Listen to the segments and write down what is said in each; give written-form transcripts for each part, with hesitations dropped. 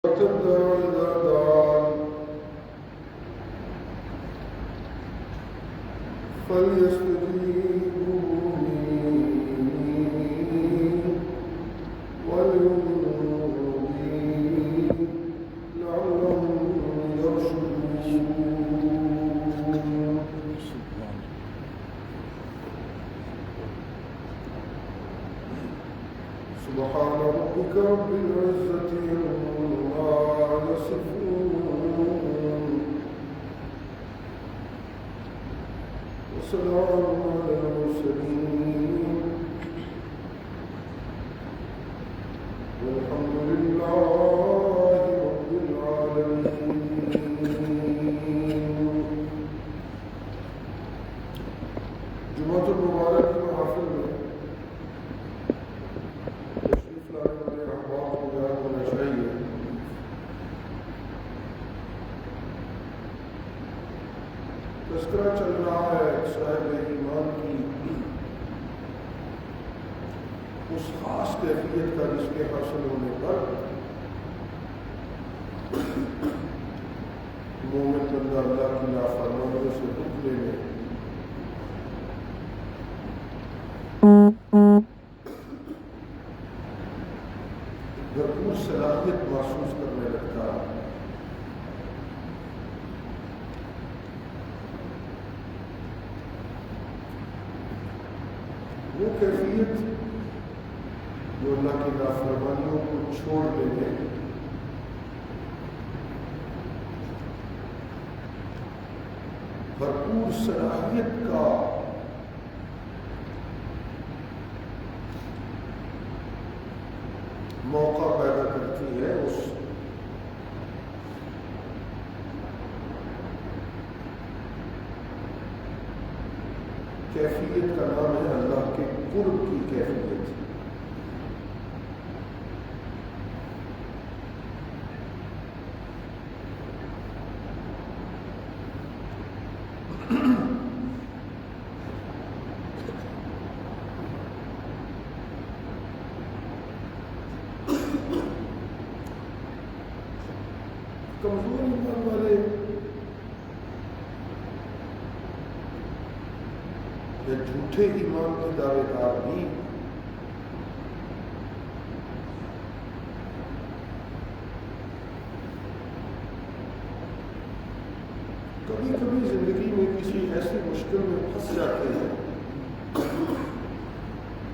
الداع إذا دعان فليستجيبوا لي وليؤمنوا بي لعلهم يرشدون. سبحان ربك رب العزة عما يصفون وسلام على المرسلين والحمد لله رب العالمين. جمعة المبارك کی محافل میں تشریف لانے والے احباب کو یاد ہونا چاہیے تذکرہ چل رہا ہے صاحب ایمان کی اس خاص کیفیت کا جس کے حاصل ہونے پر مومن بندہ اللہ کی نافرمانیوں سے رکنے میں بھرپور صلاحیت محسوس کرنے لگتا ہے. وہ کیفیت جو اللہ کی نافرمانیوں کو چھوڑ دینے بھرپور صلاحیت کا موقع پیدا کرتی ہے. اس کیفیت کا نام ہے اللہ کے قرب کی کیفیت. کمزور ایمان والے یا جھوٹے ایمان کے دعوے دار بھی کبھی کبھی زندگی میں کسی ایسی مشکل میں پھنس جاتے ہیں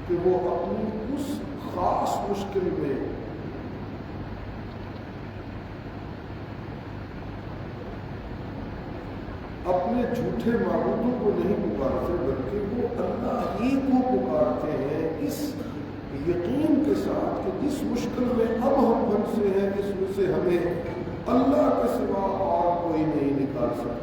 کہ وہ اپنی اس خاص مشکل میں اپنے جھوٹے معبودوں کو نہیں پکارتے بلکہ وہ اللہ ہی کو پکارتے ہیں اس یقین کے ساتھ کہ جس مشکل میں اب ہم پھنسے ہیں اس میں سے ہمیں اللہ کے سوا اور کوئی نہیں نکال سکتا.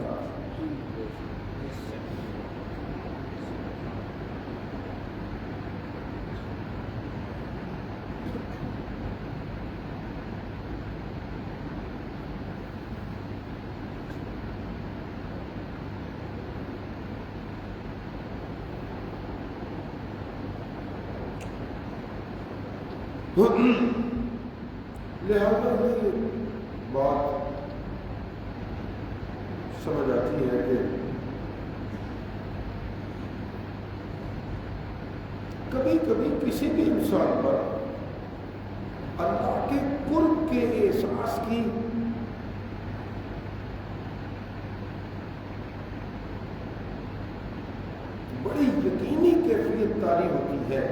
لہذا یہ بات سمجھ آتی ہے کہ کبھی کبھی کسی بھی انسان پر اللہ کے قرب کے احساس کی بڑی یقینی کیفیت طاری ہوتی ہے.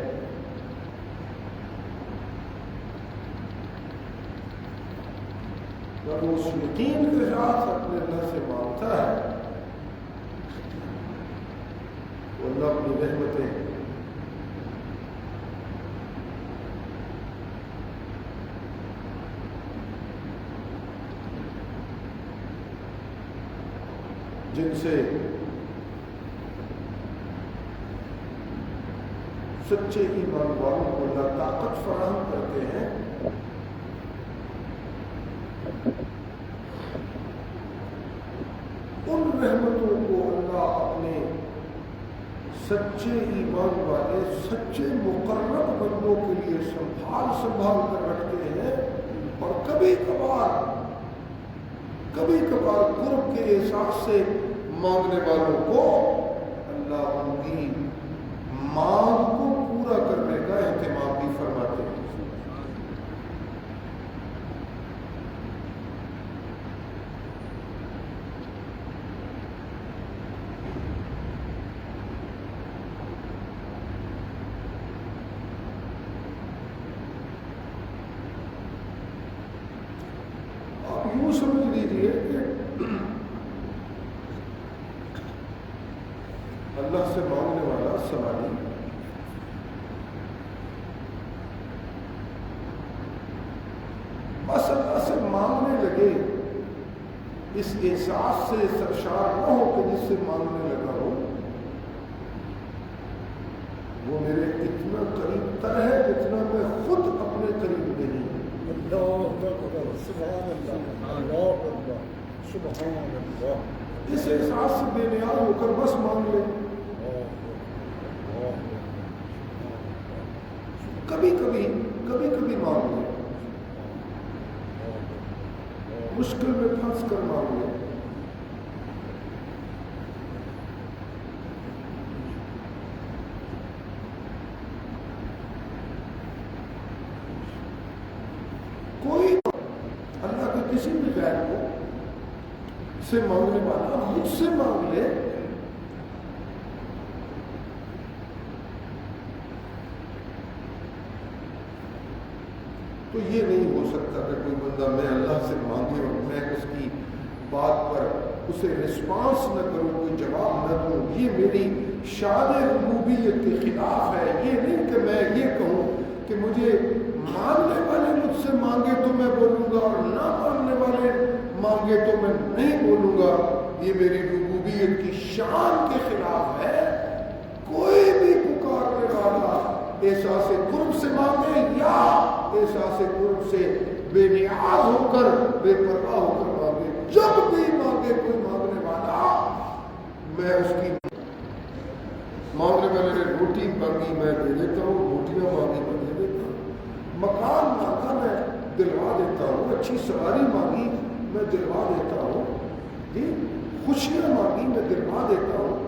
جب وہ اس یقین کے ساتھ اپنے اللہ سے مانگتا ہے تو اللہ اپنی رحمتیں جن سے سچے ایمان والوں کو اللہ طاقت فراہم کرتے ہیں ان رحمتوں کو اللہ اپنے سچے ایمان والے سچے مقرب بندوں کے لیے سنبھال کر رکھتے ہیں اور کبھی کبھار قرب کے احساس سے مانگنے والوں کو اللہ ان کی مانگ کو پورا کرنے کا اہتمام بھی فرماتے ہیں. یوں سمجھ لیجیے کہ اللہ سے مانگنے والا سوالی بس اللہ سے مانگنے لگے اس احساس سے سرشار نہ ہو کہ جس سے مانگنے لگا ہو وہ میرے اتنا قریب تر ہے جتنا میں خود اپنے قریب نہیں. اللہ اکبر سبحان اللہ اللہ اکبر سبحان اللہ. اس احساس سے بے نیاز ہو کر بس مانگ لے. کبھی کبھی مانگ لے, مشکل میں پھنس کر مانگ لے. کوئی اللہ کے کسی بھی غیر کو سے مانگنے والا مجھ سے مانگ لے تو یہ نہیں ہو سکتا کہ کوئی بندہ میں اللہ سے مانگے اور میں اس کی بات پر اسے رسپانس نہ کروں, کوئی جواب نہ دوں. یہ میری شان ربوبیت کے خلاف ہے. یہ نہیں کہ میں یہ کہوں کہ مجھے مانگنے والے مجھ سے مانگے تو میں بولوں گا اور نہ مانگنے والے مانگے تو میں نہیں بولوں گا. یہ میری ربوبیت کی شان کے خلاف ہے. کوئی بھی پکارنے والا احساس قرب سے مانگے یا احساس قرب سے بے نیاز ہو کر بے پرواہ ہو کر مانگے, جب بھی مانگے کوئی مانگنے والا, میں اس کی مانگنے والے نے روٹی مانگی میں دے دیتا ہوں, روٹیاں مانگی میں دے دیتا ہوں, مکان مانگا میں دلوا دیتا ہوں, اچھی سواری مانگی میں دلوا دیتا ہوں, خوشیاں مانگی میں دلوا دیتا ہوں,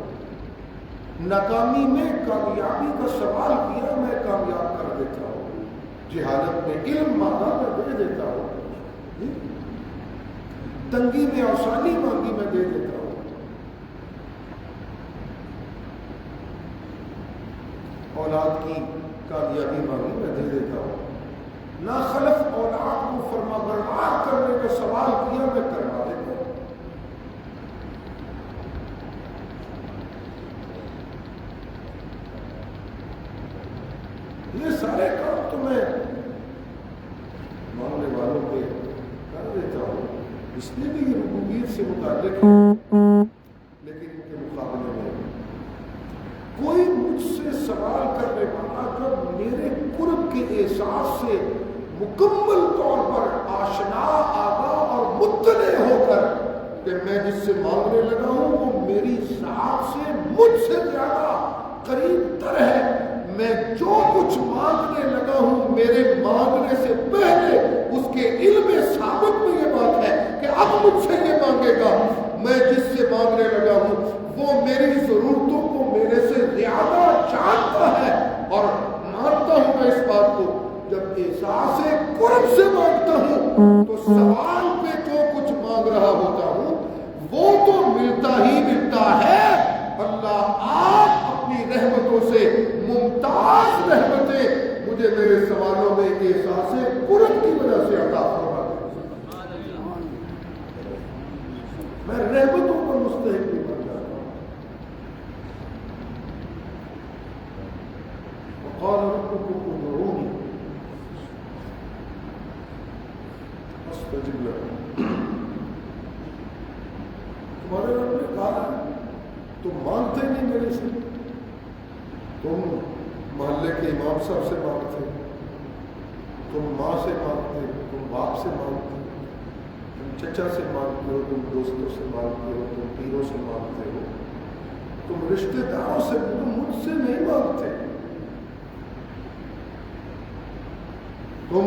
ناکامی میں کامیابی کا سوال کیا میں کامیاب کر دیتا ہوں, جہالت میں علم مانگا میں دے دیتا ہوں, تنگی میں آسانی مانگی میں دے دیتا ہوں. اولاد کی کامیابی مانگی میں دے دیتا ہوں, ناخلف اولاد کو فرما بردار کرنے کا سوال کیا میں کروا دیتا ہوں. یہ سارے کام تو میں مانگنے والوں پہ کر دیتا ہوں, اس لیے بھی یہ ربوبیت سے متعلق ہے. لیکن ان کے مقابلے میں کوئی مجھ سے سوال کرنے والا جب میرے قرب کے احساس سے مکمل طور پر آشنا, آگاہ اور مطلع ہو کر کہ میں جس سے مانگنے لگا ہوں وہ میری ذات سے مجھ سے زیادہ قریب تر ہے, میں جو کچھ مانگنے لگا ہوں میرے مانگنے سے پہلے اس کے علم ثابت میں یہ بات ہے کہ اب مجھ سے یہ مانگے گا, میں جس سے مانگنے لگا ہوں وہ میری ضرورتوں کو میرے سے زیادہ جانتا ہے. اور مانتا ہوں میں اس بات کو, جب احساس قرب سے مانگتا ہوں تو سوال پہ جو کچھ مانگ رہا ہوتا ہوں وہ تو ملتا ہی ملتا ہے. اللہ آپ اپنی رحمتوں سے ممتاز رحمتیں مجھے میرے سوالوں میں احساس قرب کی وجہ سے عطا فرما دیں. میں رحمتوں پر مستحق بھی بن جاتا ہوں. وقال ربكم ادعوني استجب لكم. تمہارے رب نے کہا تم مانگتے نہیں میرے سے, تم محلے کے امام صاحب سے مانگتے, تم ماں سے مانگتے, تم باپ سے مانگتے, تم چچا سے مانگتے ہو, تم دوستوں سے مانگتے ہو, تم پیروں سے مانگتے ہو, تم رشتہ داروں سے, تم مجھ سے نہیں مانگتے. تم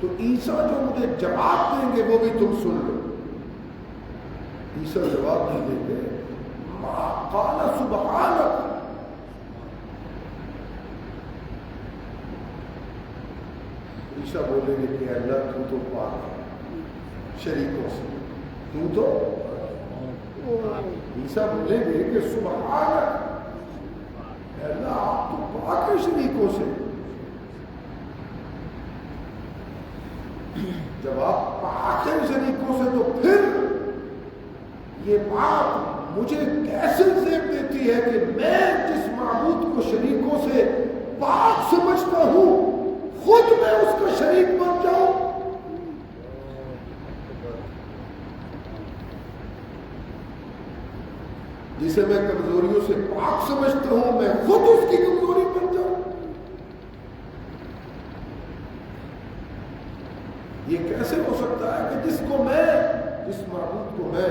تو عیسیٰ جو مجھے جواب دیں گے وہ بھی تم سن لو. عیسیٰ جواب نہیں دیں گے. ما قال سبحانک، عیسیٰ بولیں گے کہ اللہ تو پاک ہے شریکوں سے، تو عیسیٰ بولیں گے کہ سبحانک، اللہ آپ تو پاک ہے شریکوں سے. جب آپ پاک ہیں شریکوں سے تو پھر یہ بات مجھے کیسے زیب دیتی ہے کہ میں جس معبود کو شریکوں سے پاک سمجھتا ہوں خود میں اس کا شریک بن جاؤں. جسے میں کمزوریوں سے پاک سمجھتا ہوں میں خود اس کی کمزوری بن جاؤں. یہ کیسے ہو سکتا ہے کہ جس معبود کو میں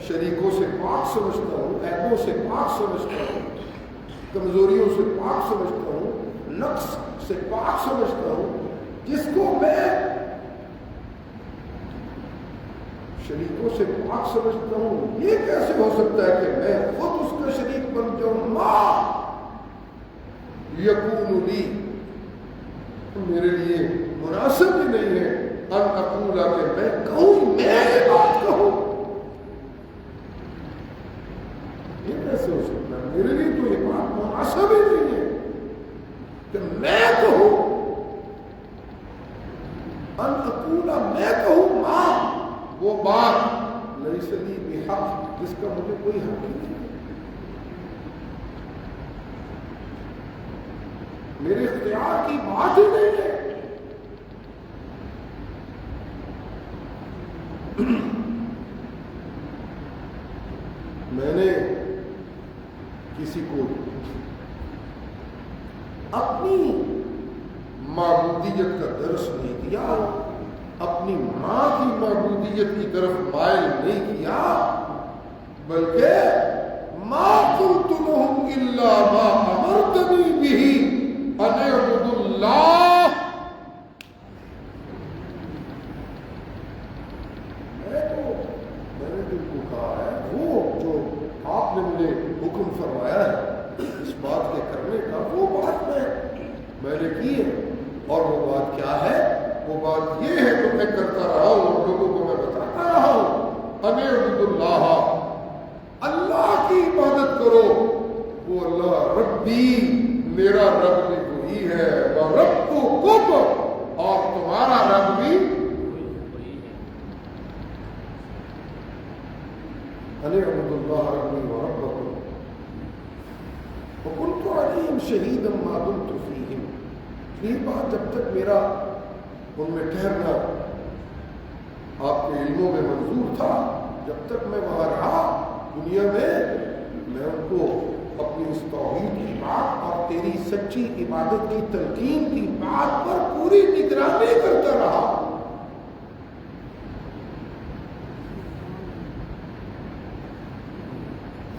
شریکوں سے پاک سمجھتا ہوں، عیبوں سے پاک سمجھتا ہوں، کمزوریوں سے پاک سمجھتا ہوں، نقص سے پاک سمجھتا ہوں، جس کو میں شریکوں سے پاک سمجھتا ہوں، یہ کیسے ہو سکتا ہے کہ میں خود اس کا شریک بن جاؤں. ما یکون لی، میرے لیے مناسب ہی نہیں ہے ان اقول کہ میں کہوں، میں یہ بات کہوں. یہ کیسے ہو سکتا ہے؟ میرے لیے تو یہ بات مناسب ہی نہیں ہے کہ میں کہوں، ان اقول میں کہوں ماں وہ بات لیس لی بحق جس کا مجھے کوئی حق نہیں ہے، میرے اختیار کی بات ہی نہیں ہے. میں نے کسی کو اپنی معبودیت کا درس نہیں دیا، اپنی ماں کی معبودیت کی طرف مائل نہیں کیا، بلکہ ما قلت لهم الا ما امرتنی به ان اعبدوا اللہ. میں نے تم کو کہا ہے وہ جو آپ نے مجھے حکم فرمایا ہے اس بات کے کرنے کا، وہ بات میں نے کی ہے. اور وہ بات کیا ہے؟ وہ بات یہ ہے کہ میں کرتا رہا ہوں اور لوگوں کو میں بتاتا رہا ہوں ان اعبدوا اللہ، اللہ کی عبادت کرو. وہ اللہ ربی، میرا رب بھی وہی ہے، وربکم، اور تمہارا رب بھی ان اعبدوا اللہ ربی وربکم وکنت علیہم شہیدا ما دمت فیہم. یہ بات جب تک میرا ان میں ٹھہرنا آپ کے علموں میں منظور تھا، جب تک میں وہاں رہا دنیا میں ان کو اپنی اس توحید کی بات اور تیری سچی عبادت کی تلقین کی بات پر پوری نگرانی کرتا رہا.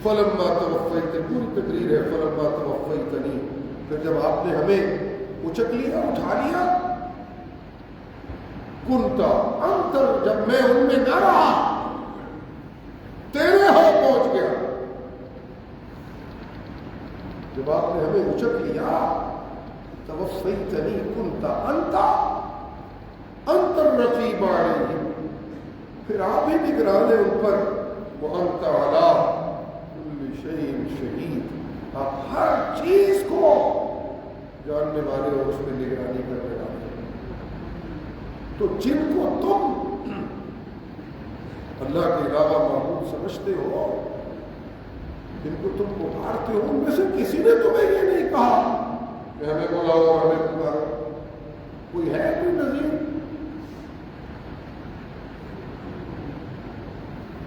فلما توفیتنی، پوری تقریر ہے فلما توفیتنی، پھر جب آپ نے ہمیں اچک لیا، اٹھا لیا، کنتا انتر، جب میں ان میں نہ رہا تیرے ہاں پہنچ گیا. جب آپ نے ہمیں اچک لیا توفیتنی کنتا انت الرقیب علیہم، پھر آپ ہی نگران ہیں ان پر. وانت علی کل شیء شہید، آپ ہر چیز کو جاننے والے اور اس میں نگرانی کرنے والے. تو جن کو تم اللہ کے علاوہ معبود سمجھتے ہو، جن کو تم پکارتے ہو، ان میں سے کسی نے تمہیں یہ نہیں کہا کہ ہمیں بلاؤ اور ہمیں پکارو. کوئی ہے کوئی نظیر؟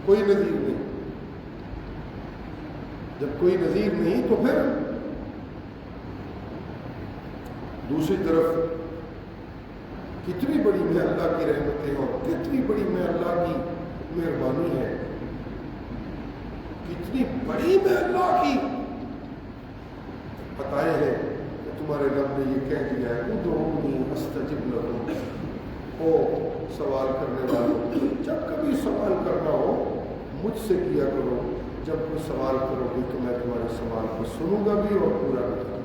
کوئی نظیر نہیں. جب کوئی نظیر نہیں تو پھر دوسری طرف کتنی بڑی میں اللہ کی رحمتیں اور کتنی بڑی میں اللہ کی مہربانی ہے، کتنی بڑی میں اللہ کی عطائیں ہیں کہ تمہارے رب نے یہ کہہ دیا ہے ادعونی استجب لکم، او سوال کرنے والوں، جب کبھی سوال کرنا ہو مجھ سے کیا کرو، جب کوئی سوال کرو گے تو میں تمہارے سوال کو سنوں گا بھی اور پورا بھی کروں گا۔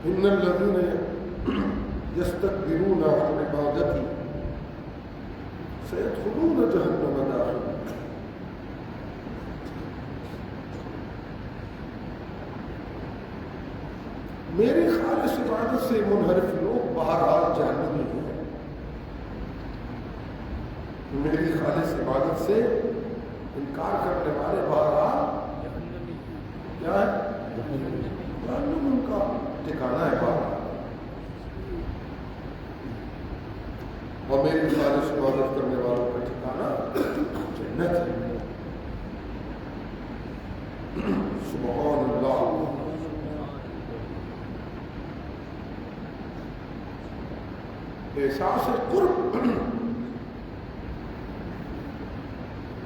ان الذين يستكبرون عن عبادتي سيدخلون جهنم داخلين۔ میری خالص عبادت سے منحرف لوگ بہرحال جہنمی ہیں، میری خالص عبادت سے انکار کرنے والے بہرحال کیا ہے؟ جہنم ان کا ٹھکانا ہے بہرحال، اور میری خالص عبادت کرنے والوں کا ٹھکانا جنت ہے۔ سبحان اللہ۔ احساس قرب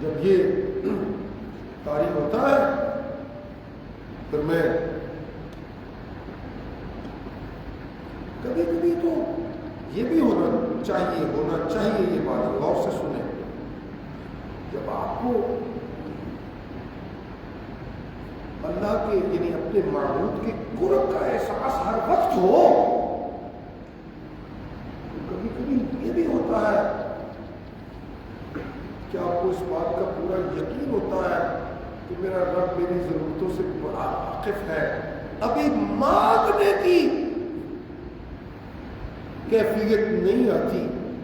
جب یہ طاری ہوتا ہے پھر میں کبھی کبھی تو یہ بھی ہونا چاہیے یہ بات غور سے سنیں، جب آپ کو اللہ کے یعنی اپنے معبود کے قرب کا احساس ہر وقت ہو، تو کبھی کبھی یہ بھی ہوتا ہے کہ آپ کو اس بات کا پورا یقین ہوتا ہے کہ میرا رب میری ضرورتوں سے بڑا واقف ہے، ابھی مانگنے کی کیفیت نہیں آتی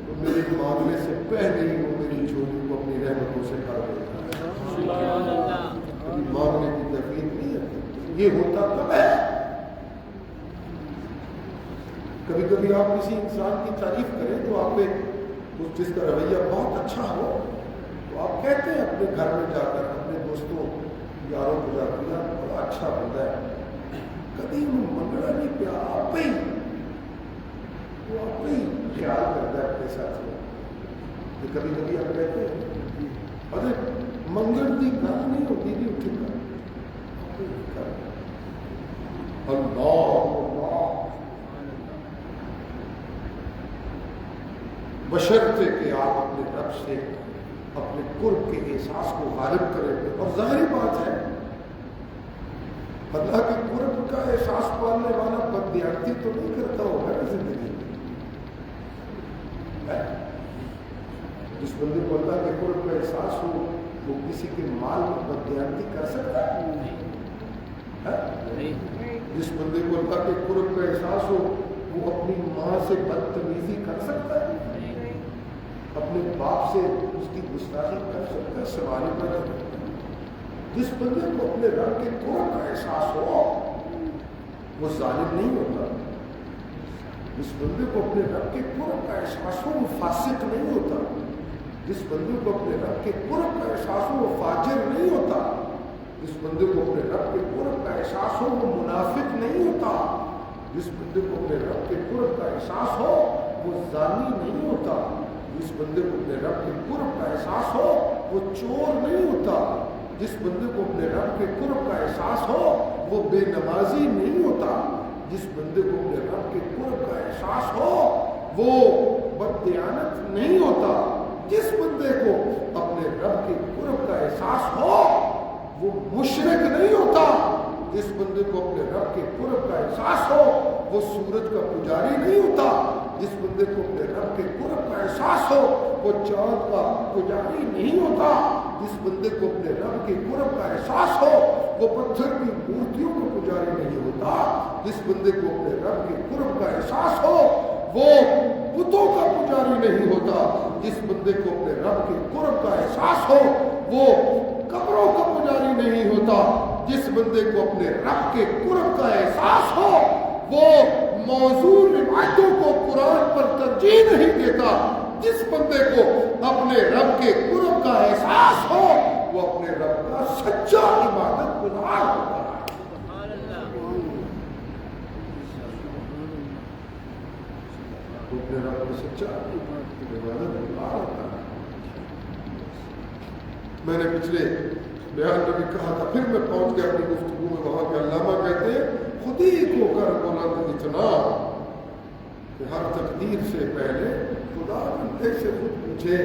تو میرے مانگنے سے پہلے ہی وہ میری جھولی کو اپنی رحمتوں سے بھر دیتا ہے، ابھی مانگنے کی کیفیت نہیں آتی۔ یہ ہوتا کب ہے؟ کبھی کبھی آپ کسی انسان کی تعریف کریں تو آپ پہ جس کا رویہ بہت اچھا ہو تو آپ کہتے ہیں اپنے گھر میں جا کر اپنے دوستوں یاروں کو جا کر یار بڑا اچھا بندہ ہے، کبھی انہیں منگڑا نہیں پیا، آپ ہی وہ آپ ہی خیال کرتا ہے اپنے ساتھ میں۔ کہ کبھی کبھی آپ کہتے ہیں ارے منگل کی گل نہیں ہوتی تھی اٹھ کر اللہ بشرطے کہ آپ اپنے رب سے اپنے قرب کے احساس کو غالب کریں گے، اور ظاہری بات ہے اللہ کے قرب کا احساس پالنے والا بددیانتی تو نہیں کرتا ہوگا نا زندگی میں۔ جس بندے کو اللہ کے قرب کا احساس ہو وہ کسی کے مال میں بددیانتی کر سکتا ہے؟ جس بندے کو اللہ کے قرب کا احساس ہو وہ اپنی ماں سے بدتمیزی کر سکتا ہے؟ اپنے باپ سے اس کی گستاخی کر سکتا ہے؟ سوال پیدا کرتا ہے۔ جس بندے کو اپنے رب کے قرب کا احساس ہو وہ ظالم نہیں ہوتا، جس بندے کو اپنے رب کے قرب کا احساس ہو وہ فاسق نہیں ہوتا، جس بندے کو اپنے رب کے قرب کا احساس ہو وہ فاجر نہیں ہوتا، جس بندے کو اپنے رب کے قرب کا احساس ہو وہ منافق نہیں ہوتا، جس بندے کو اپنے رب کے قرب کا احساس ہو وہ زانی نہیں ہوتا، جس بندے کو اپنے رب کے قرب کا احساس ہو وہ چور نہیں ہوتا، جس بندے کو اپنے رب کے قرب کا احساس ہو وہ بے نمازی نہیں ہوتا، جس بندے کو اپنے رب کے قرب کا احساس ہو وہ بددیانت نہیں ہوتا، جس بندے کو اپنے رب کے قرب کا احساس ہو وہ مشرک نہیں ہوتا، جس بندے کو اپنے رب کے قرب کا احساس ہو وہ سورج کا پجاری نہیں ہوتا، جس بندے کو اپنے رب کے قرب کا احساس ہو وہ چاند کا پجاری نہیں ہوتا، جس بندے کو اپنے رب کے قرب کا احساس ہو وہ پتھر کی مورتیوں کا پجاری نہیں ہوتا، جس بندے کو اپنے رب کے قرب کا احساس ہو وہ بتوں کا پجاری نہیں ہوتا، جس بندے کو اپنے رب کے قرب کا احساس ہو وہ قبروں کا پجاری نہیں ہوتا، جس بندے کو اپنے رب کے قرب کا احساس ہو وہ موضوع روایتوں کو قرآن پر ترجیح نہیں دیتا، جس بندے کو اپنے رب کے قرب کا احساس ہو وہ اپنے رب کا سچا عبادت گزار ہوتا ہے۔ میں سچا عبادت اللہ ہوتا ہے. میں نے پچھلے بیان میں بھی کہا تھا، پھر میں پہنچ گیا اپنی گفتگو میں وہاں کے علامہ کہتے ہیں خود ہی کو کر بلند اتنا کہ ہر تقدیر سے پہلے خدا بندے سے خود پوچھے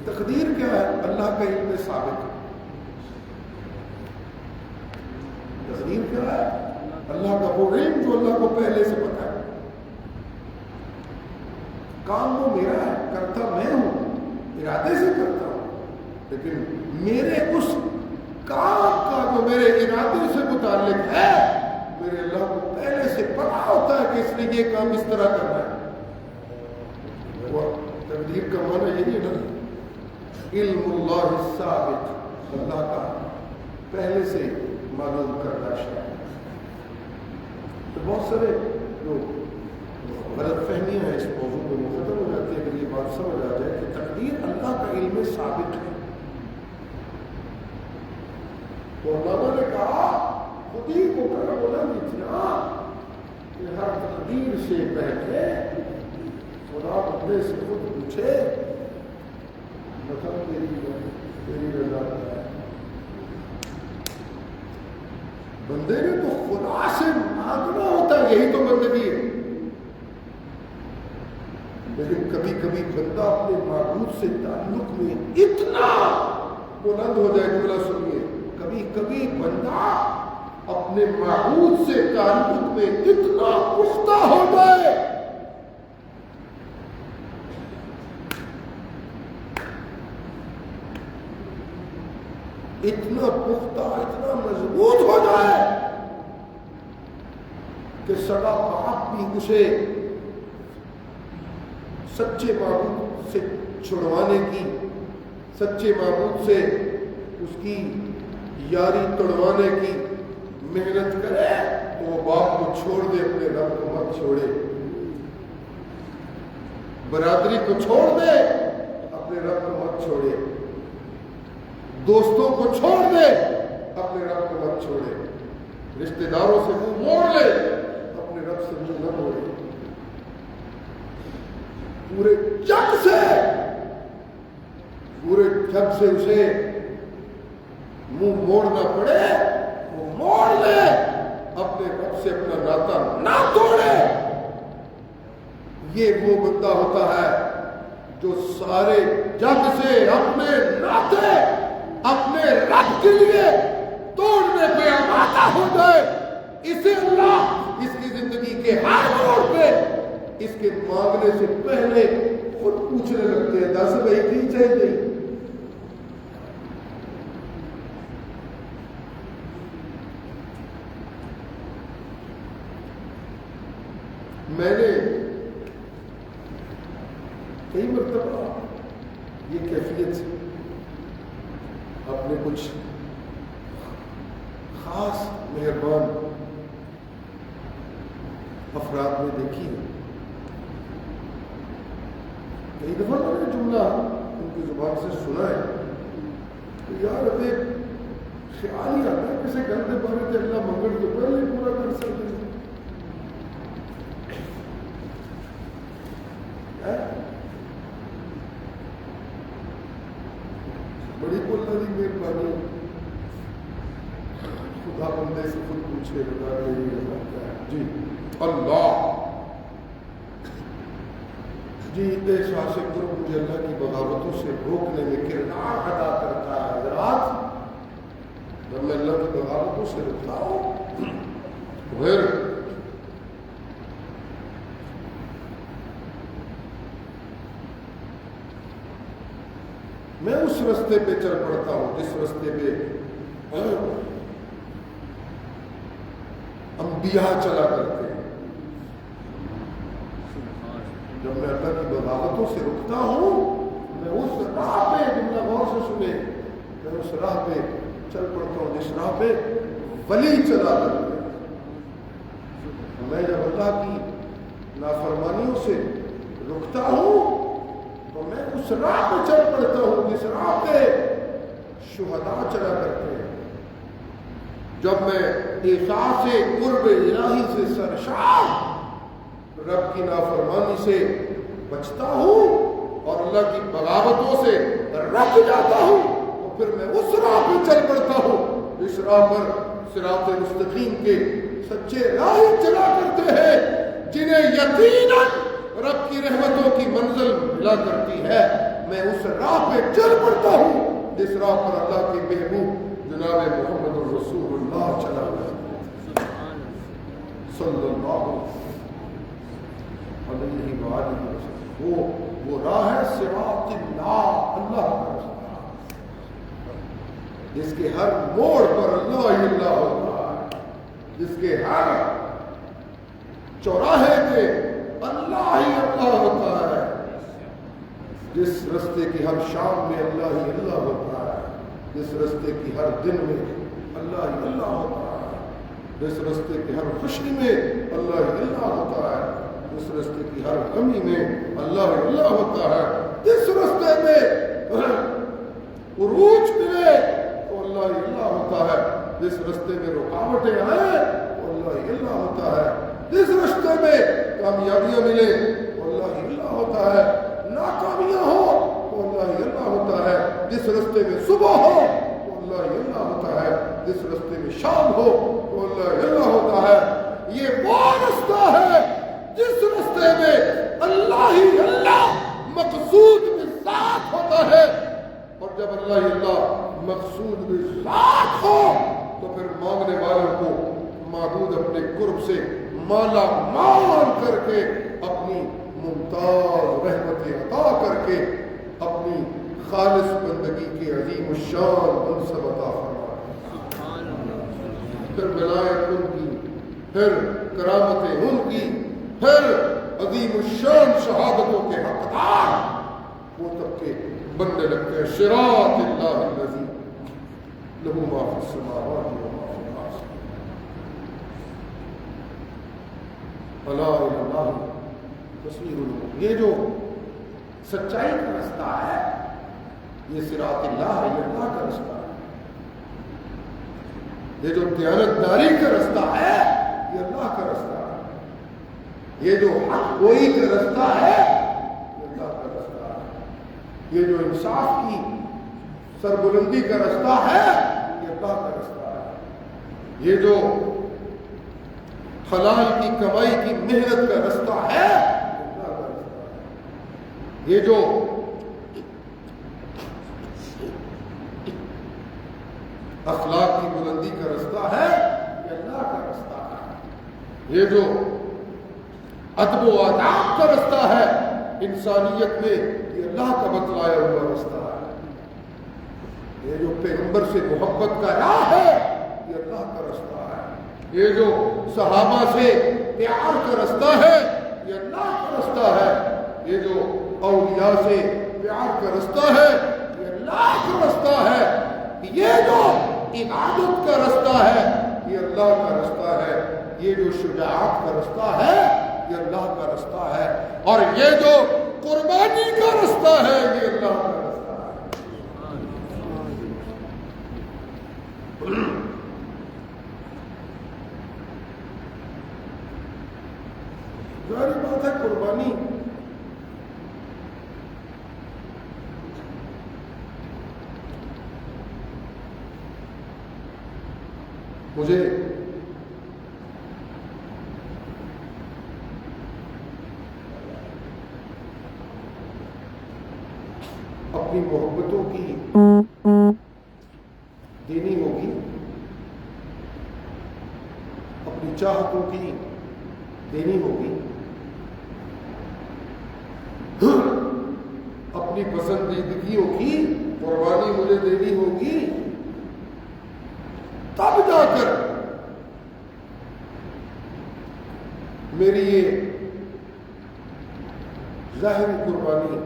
تقدیر کیا ہے؟ اللہ کا علم ثابت. تقدیر کیا ہے؟ اللہ کا وہ علم جو اللہ کو پہلے سے پتا ہے. کام وہ میرا ہے، کرتا میں ہوں، ارادے سے کرتا ہوں، لیکن میرے اس کام کا جو میرے ارادے سے متعلق ہے میرے اللہ کو پہلے سے پتا ہوتا ہے کہ اس نے یہ کام اس طرح کرنا ہے. وہ تقدیر کا معنی یہی ہے نا، علم اللہ ثابت، اللہ کا پہلے سے معلوم کردہ شے. تو بہت سارے جو غلط فہمیاں ہیں اس موضوع میں وہ ختم ہو جاتی ہے کہ یہ بات سمجھ آ جائے کہ تقدیر اللہ کا علم ثابت ہے. تو علامہ نے کہا خود ہی کو کر بولا اتنا کہ ہر تقدیر سے پہلے خدا بندے سے خود پوچھے مطلب تیری رضا ہے. بندے نے تو خدا سے مانگنا ہوتا ہے، یہی تو بندگی ہے. لیکن کبھی کبھی بندہ اپنے معبود سے تعلق میں اتنا بلند ہو جائے، جملہ سنیے، کبھی کبھی بندہ اپنے معبود سے تعلق میں اتنا پختہ ہو جائے اتنا پختہ، اتنا مضبوط ہو جائے کہ سگا باپ بھی اسے سچے معبود سے چھڑوانے کی، سچے معبود سے اس کی یاری توڑوانے کی محنت کرے تو وہ باپ کو چھوڑ دے، اپنے رب کو مت چھوڑے. برادری کو چھوڑ دے، اپنے رب کو مت چھوڑے. دوستوں کو چھوڑ دے، اپنے رب کو مت چھوڑے. رشتہ داروں سے منہ موڑ لے، اپنے رب سے منہ نہ موڑے. پورے جگ سے اسے منہ موڑنا پڑے وہ موڑ لے، اپنے رب سے اپنا ناتا نہ توڑے. یہ وہ بندہ ہوتا ہے جو سارے جگ سے اپنے ناطے اپنے رب کے لیے توڑنے پہ آمادہ ہو جائے. اسے اللہ اس کی زندگی کے ہر موڑ پہ اس کے مانگنے سے پہلے خود پوچھنے لگتے ہیں، دس بھائی کی چاہیے. میں نے کئی مرتبہ یہ کیفیت اپنے کچھ خاص مہربان افراد میں دیکھی ہے. کئی دفعہ میں نے جملہ ان کی زبان سے سنا ہے تو یار ابھی خیال ہی آتا ہے کسی گندے بارے سے اللہ منگل تو پہلے پورا کر سکتے ہیں. بڑی اللہ کی مہربانی، خدا بندے سے خود پوچھے بتا میری رضا کیا ہے. جی اللہ جی احساس قرب مجھے اللہ کی بغاوتوں سے روکنے میں کردار ادا کرتا ہے. حضرات جب میں اللہ کی بغاوتوں سے روکتا ہوں پھر میں اس رستے پہ چل پڑتا ہوں جس رستے پہ انبیاء چلا کرتے ہیں. جب میں اللہ کی بغاوتوں سے رکتا ہوں میں اس راہ پہ، جملہ غور سے سنے، میں اس راہ پہ چل پڑتا ہوں جس راہ پہ ولی چلا کرتے ہیں. میں جب اللہ کی نافرمانیوں سے رکتا ہوں تو میں اس راہ پہ چل پڑتا ہوں جس راہ پہ شہداء چلا کرتے ہیں. جب میں احساس قرب الہی سے سرشار رب کی نافرمانی سے بچتا ہوں اور اللہ کی بغاوتوں سے رک جاتا ہوں تو پھر میں اس راہ پہ چل پڑتا ہوں، اس راہ پر صراط مستقیم کے سچے راہی چلا کرتے ہیں جنہیں یقیناً رب کی رحمتوں کی منزل ملا کرتی ہے۔ میں اس راہ پہ چل پڑتا ہوں جس راہ پر اللہ کے محبوب جناب محمد رسول اللہ چلا گیا صلی اللہ علیہ وآلہ وسلم۔ وہ راہ ہے صراط اللہ، اللہ کا راستہ جس کے ہر موڑ پر اللہ ہی اللہ ہوتا ہے، جس کے ہر چوراہے پہ اللہ ہی اللہ ہوتا ہے، جس رستے کی ہر شام میں اللہ ہی اللہ ہوتا ہے، جس رستے کی ہر دن میں اللہ ہی اللہ ہوتا ہے، جس رستے کی ہر خوشی میں اللہ ہی اللہ ہوتا ہے، جس رستے کی ہر غمی میں اللہ ہی اللہ ہوتا ہے، جس رستے میں عروج ملے تو اللہ ہی اللہ ہوتا ہے، جس رستے میں رکاوٹیں آئیں تو اللہ ہی اللہ ہوتا ہے، جس رستے میں کامیابیاں ملے تو اللہ ہی اللہ ہوتا ہے، ناکامیاں ہو تو اللہ ہی اللہ ہوتا ہے، جس رستے میں صبح ہو تو اللہ ہی اللہ ہوتا ہے، جس رستے میں شام ہو تو اللہ ہی اللہ ہوتا ہے۔ یہ وہ رستہ ہے جس رستے میں اللہ ہی اللہ مقصود میں ذات ہوتا ہے، اور جب اللہ ہی اللہ مقصود میں ذات ہو تو پھر مانگنے والوں کو معبود اپنے قرب سے مالا مال کر کے اپنی ممتاز رحمتیں عطا کر کے اپنی خالص بندگی کے عظیم الشان منصب عطا فرمائے، پھر ولایت ان کی، پھر کرامتیں ان کی، پھر عظیم الشان شہادتوں کے حقدار وہ طبقے بننے لگتے ہیں۔ صراط اللہ الذی لہ ما فی السماوات و ما فی الارض الا الی اللہ تصویر المؤمن۔ یہ جو سچائی کا رستہ ہے یہ صراط اللہ ہے، یہ اللہ کا رستہ ہے۔ یہ جو دیانتداری کا رستہ ہے یہ اللہ کا رستہ ہے۔ یہ جو حق گوئی کا رستہ ہے یہ اللہ کا رستہ ہے۔ یہ جو انصاف کی سربلندی کا رستہ ہے یہ اللہ کا رستہ ہے۔ یہ جو حلال کی کمائی کی محنت کا رستہ ہے یہ اللہ کا رستہ ہے۔ یہ جو اخلاق کی بلندی کا رستہ ہے یہ اللہ کا رستہ ہے۔ یہ جو ادب و آداب کا رستہ ہے انسانیت میں یہ اللہ کا بتلایا ہوا رستہ ہے۔ یہ جو پیغمبر سے محبت کا راہ ہے یہ اللہ کا رستہ ہے۔ یہ جو صحابہ سے پیار کا رستہ ہے یہ اللہ کا رستہ ہے۔ یہ جو اولیاء سے پیار کا رستہ ہے یہ اللہ کا رستہ ہے۔ یہ جو عبادت کا رستہ ہے یہ اللہ کا رستہ ہے۔ یہ جو شجاعت کا رستہ ہے یہ اللہ کا رستہ ہے، اور یہ جو قربانی کا رستہ ہے یہ اللہ کا رستہ ہے۔ ظاہر بات ہے قربانی مجھے اپنی محبتوں کی دینی ہوگی، اپنی چاہتوں کی دینی ہوگی، اپنی پسندیدگیوں کی قربانی مجھے دینی ہوگی، تب جا کر میری یہ ظاہری قربانی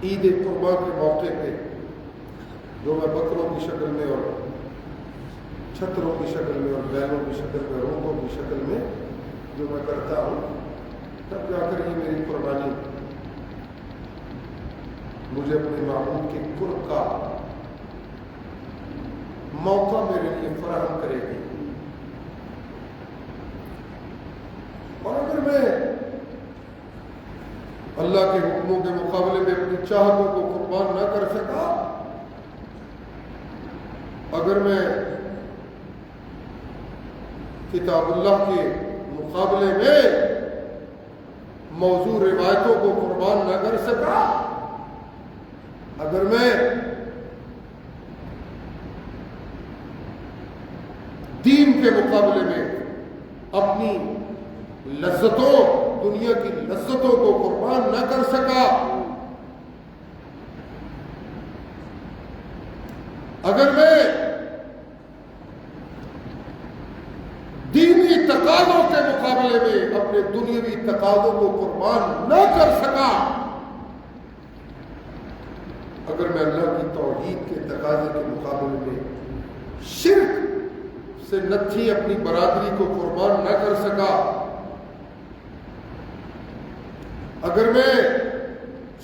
عید قربان کے موقع پہ جو میں بکروں کی شکل میں اور چھتروں کی شکل میں اور بیلوں کی شکل میں اور اونٹوں کی شکل میں جو میں کرتا ہوں، تب جا کر یہ میری قربانی مجھے اپنے معبود کے قرب کا موقع میرے لیے فراہم کرے گی۔ اور اگر میں اللہ کے حکموں کے مقابلے میں اپنی چاہتوں کو قربان نہ کر سکا، اگر میں کتاب اللہ کے مقابلے میں موضوع روایتوں کو قربان نہ کر سکا، اگر میں دین کے مقابلے میں اپنی لذتوں، دنیا کی لذتوں کو قربان نہ کر سکا، اگر میں دینی تقاضوں کے مقابلے میں اپنے دنیاوی تقاضوں کو قربان نہ کر سکا، اگر میں اللہ کی توحید کے تقاضے کے مقابلے میں شرک سے نتھی اپنی برادری کو قربان نہ کر سکا، اگر میں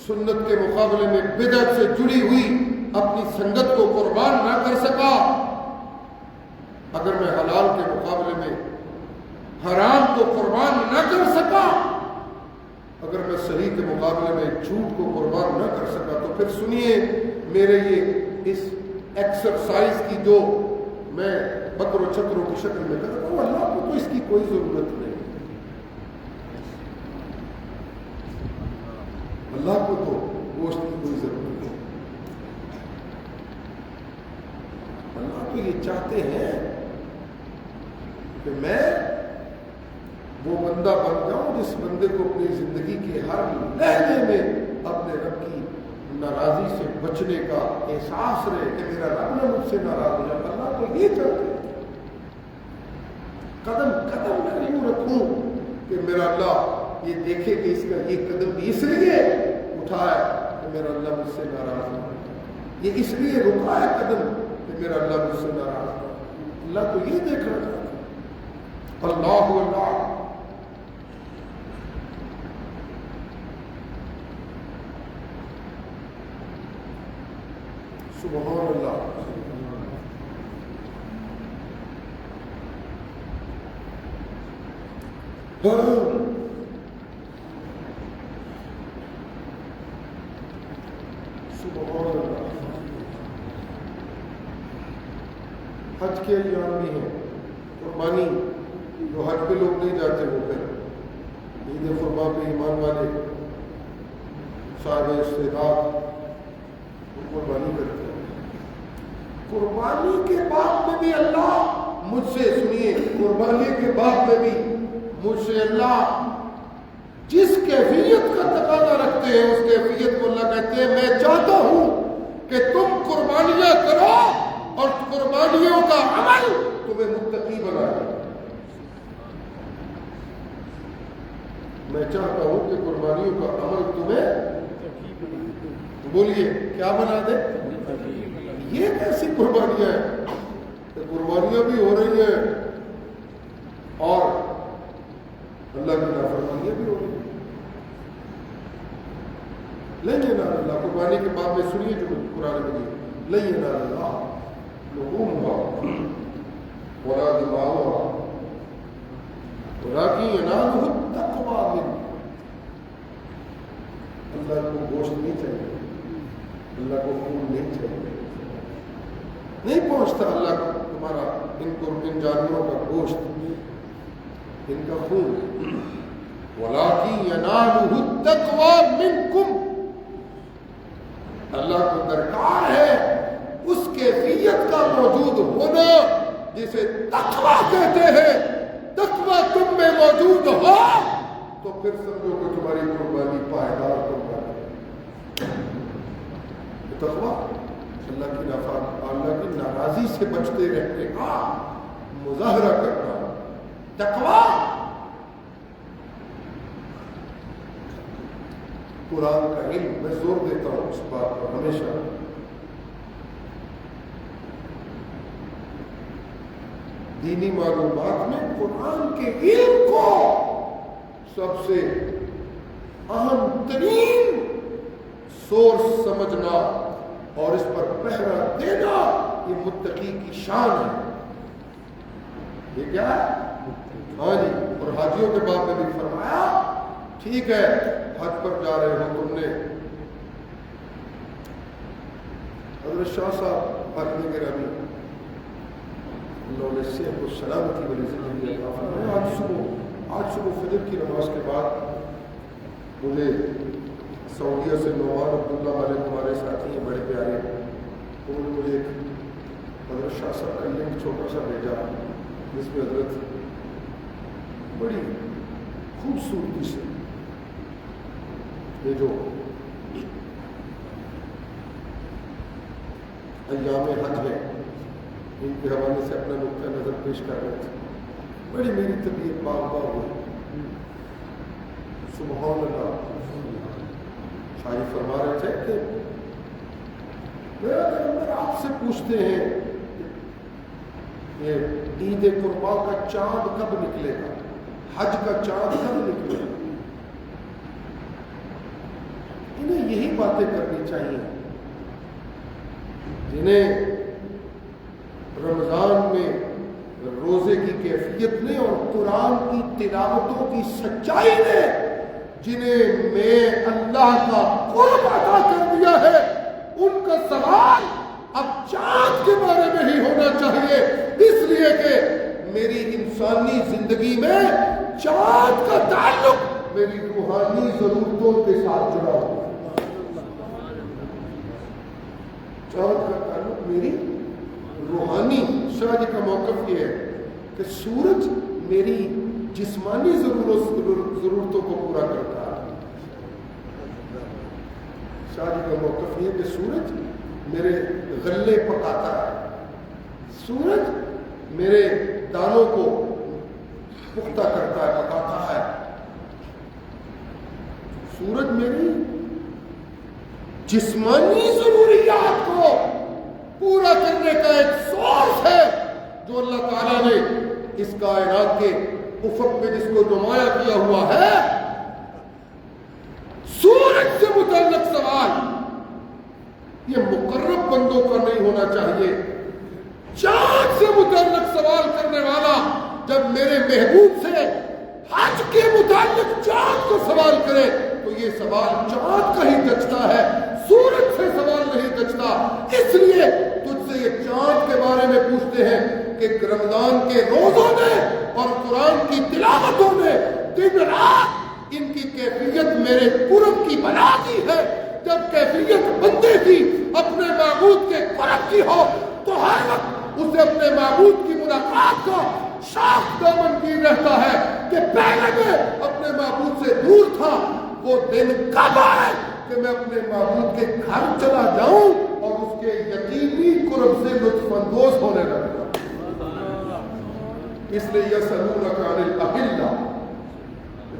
سنت کے مقابلے میں بدعت سے جڑی ہوئی اپنی سنگت کو قربان نہ کر سکا، اگر میں حلال کے مقابلے میں حرام کو قربان نہ کر سکا، اگر میں صحیح کے مقابلے میں جھوٹ کو قربان نہ کر سکا، تو پھر سنیے میرے یہ اس ایکسرسائز کی جو میں بکر و چکروں کی شکل میں کر رہا ہوں، اللہ کو تو اس کی کوئی ضرورت نہیں، اللہ کو تو گوشت کی کوئی ضرورت نہیں، اللہ تو یہ چاہتے ہیں کہ میں وہ بندہ بن جاؤں جس بندے کو اپنی زندگی کے ہر لہجے میں اپنے رب کی ناراضی سے بچنے کا احساس رہے کہ میرا رب نہ مجھ سے ناراض ہو جائے۔ اللہ تو یہ چاہتے ہیں، قدم قدم میں یوں رکھوں کہ میرا اللہ یہ دیکھے کہ اس کا یہ قدم بھی اس لیے اٹھا ہے کہ میرا اللہ مجھ سے ناراض ہو، یہ اس لیے رکا ہے قدم کہ میرا اللہ مجھ سے ناراض ہو۔ اللہ تو یہ دیکھنا چاہتا ہے۔ اللہ اللہ سبحان اللہ۔ سبحان اللہ۔ حج کے ایام بھی ہیں، قربانی جو حج پہ لوگ نہیں جاتے وہ پھر عید قربا پہ ایمان والے صاحب استعداد قربانی کرتے ہیں۔ قربانی کے بعد میں بھی اللہ مجھ سے، سنیے، قربانی کے بعد میں بھی مجھ سے اللہ جس کیفیت کا تقاضا رکھتے ہیں اس کیفیت کو اللہ کہتے ہیں میں چاہتا ہوں کہ تم قربانیاں کرو اور قربانیوں کا عمل تمہیں متقی بنائے۔ میں چاہتا ہوں کہ قربانیوں کا عمل تمہیں، بولیے کیا بنا دے؟ یہ کیسی قربانیاں ہیں کہ قربانیاں بھی ہو رہی ہیں اور اللہ کی نافرمانیاں بھی ہو رہی ہیں۔ لن ینال اللہ، قربانی کے بعد میں سنیے جو قرآن مجید، لن ینال اللہ لحومها ولا دماؤها ولكن يناله التقوى منكم۔ اللہ کو گوشت نہیں چاہیے، اللہ کو خون نہیں چاہیے، نہیں پہنچتا اللہ کو تمہارا ان جانوروں کا گوشت، ان کا خون، وَلَٰكِن يَنَالُهُ التَّقْوَىٰ مِنكُمْ۔ اللہ کو درکار ہے اس کیفیت کا موجود ہونا جسے تقویٰ کہتے ہیں۔ تقویٰ تم میں موجود ہو تو پھر سمجھو کہ تمہاری قربانی پائیدار قربانی۔ تقویٰ اللہ کی ناراضی سے بچتے رہنے کا مظاہرہ کرنا، تقویٰ قرآن کا علم۔ میں زور دیتا ہوں اس بات پر ہمیشہ، دینی معلومات میں قرآن کے علم کو سب سے اہم ترین سورس سمجھنا اور اس پر پہرا دینا یہ متقی کی شان ہے۔ یہ کیا ہے؟ ہاں جی، اور حاجیوں کے باب میں بھی فرمایا ٹھیک ہے حج پر جا رہے ہو تم نے، حضرت شاہ صاحب پاکنے کے ربی انہوں نے صحت و سلامتی والی زندگی عطا فرمائے۔ آج صبح فجر کی نماز کے بعد مجھے سعودیہ سے نعمان عبداللہ والے ہمارے ساتھی ہیں بڑے پیارے، انہوں نے مجھے حضرت شاہ صاحب کا لنک چھوٹا سا بھیجا جس میں حضرت بڑی خوبصورتی سے یہ جو ایام حج ہے ان کے حوالے سے اپنا نقطہ نظر پیش کر رہے تھے۔ بڑی میری طبیعت باغ باغ ہوئی، سبحان اللہ۔ شاعری فرما رہے تھے کہ میرا پیغمبر آپ سے پوچھتے ہیں کہ عید قربا کا چاند کب نکلے گا، حج کا چاند کب نکلے گا؟ انہیں یہی باتیں کرنی چاہیے جنہیں رمضان میں روزے کی کیفیت نے اور قرآن کی تلاوتوں کی سچائی نے جنہیں میں اللہ کا قرب عطا کر دیا ہے، ان کا سوال اب چاند کے بارے میں ہی ہونا چاہیے، اس لیے کہ میری انسانی زندگی میں چاند کا تعلق میری روحانی ضرورتوں کے ساتھ جڑا ہوا۔ چاند کا تعلق میری روحانی، شاہ جی کا موقف یہ ہے کہ سورج میری جسمانی ضرورتوں کو پورا کرتا ہے، شاہ جی کا موقف یہ ہے کہ سورج میرے غلے پکاتا ہے، سورج میرے دانوں کو پختہ کرتا ہے، پکاتا ہے، سورج میری جسمانی ضروریات کو پورا کرنے کا ایک سورس ہے جو اللہ تعالیٰ نے اس کائنات کے افق میں جس کو نمایاں کیا ہوا ہے۔ سورج سے متعلق سوال یہ مقرب بندوں کا نہیں ہونا چاہیے، چاند سے متعلق سوال کرنے والا جب میرے محبوب سے حج کے متعلق چاند کو سوال کرے تو یہ سوال چاند کا ہی جچتا ہے، سورج سے سوال نہیں جچتا۔ اس لیے تجھ سے یہ چاند کے بارے میں پوچھتے ہیں کہ رمضان کے روزوں نے اور قرآن کی تلاوتوں نے دن رات ان کی کیفیت میرے قرب کی بنا دی ہے۔ جب کیفیت بندے کی اپنے معبود کے قرب کی ہو تو ہر وقت اسے اپنے معبود کی ملاقات کا شاخ دامن کی رہتا ہے کہ پہلے میں اپنے معبود سے دور تھا، وہ دن کب آئے کہ میں اپنے معبود کے گھر چلا جاؤں اور اس کے یقینی قرب سے لطف اندوز ہونے لگا۔ اس لیے یسألونک عن الأہلہ،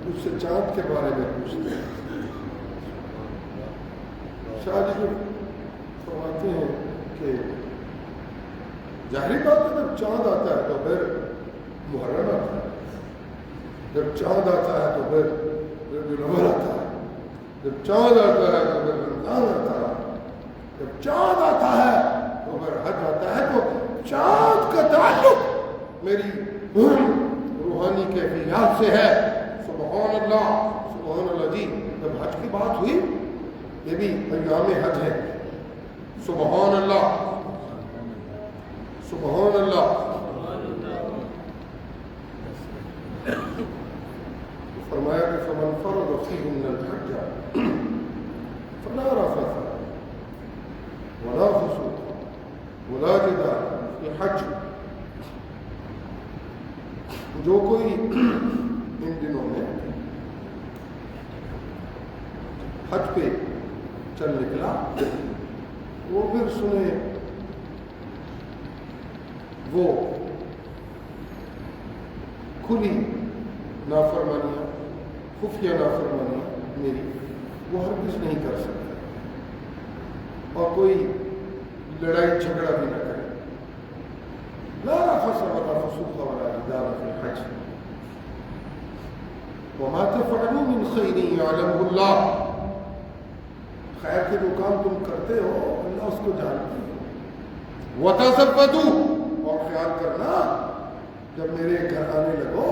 اس سے چاند کے بارے میں پوچھتے ہیں۔ شاہ جی جو فرماتے ہیں کہ ظاہری بات ہے جب چاند آتا ہے تو پھر محرم آتا ہے، جب چاند آتا ہے تو پھر الاول آتا ہے، جب چاند آتا ہے تو پھر رمضان آتا ہے، جب چاند آتا ہے تو پھر حج آتا ہے۔ تو چاند کا تعلق میری روحانی کیفیات سے ہے۔ سبحان اللہ، سبحان اللہ جی۔ جب حج کی بات ہوئی، یہ بھی ایام حج ہے، سبحان اللہ، سبحان اللہ۔ فرمایا کہ فمن فرض فیہن الحج فلا رفث ولا فسوق ولا جدال فی الحج۔ جو کوئی ان دنوں میں حج پہ چل نکلا وہ پھر سنے وہ کھلی نافرمانیاں، خفیہ نافرمانیاں میری وہ ہرگز نہیں کر سکتا، اور کوئی لڑائی جھگڑا بھی نہ کرے۔ لا رفث ولا فسوق ولا جدال فی الحج وما تفعلوا من خیر یعلمہ اللہ۔ خیر کے جو کام تم کرتے ہو اللہ اس کو جانتے ہیں۔ وتزودوا، اور خیال کرنا جب میرے گھر آنے لگو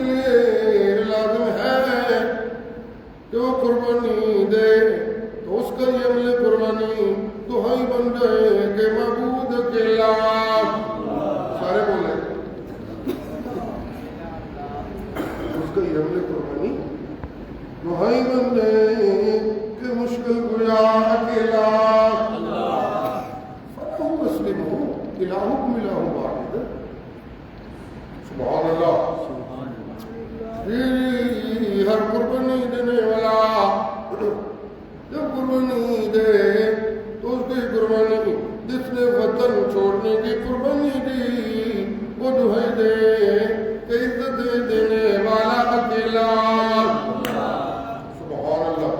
کے لیے لازم ہے کہ وہ قربانی دے، تو اس کا یہ عمل قربانی دہائی بن جائے کہ معبود کے علاوہ سارے بولے اس کا یہ عمل قربانی دہائی بن جائے کہ مشکل گزا اکیلا فتح مسلم ہو الہکم الہ واحد سبحان اللہ ہر قربانی دینے والا جب قربانی دے تو اس کی قربانی جس نے وطن چھوڑنے کی قربانی دی وہ دہائی دے کہ عزت دینے والا اکیلا سبحان اللہ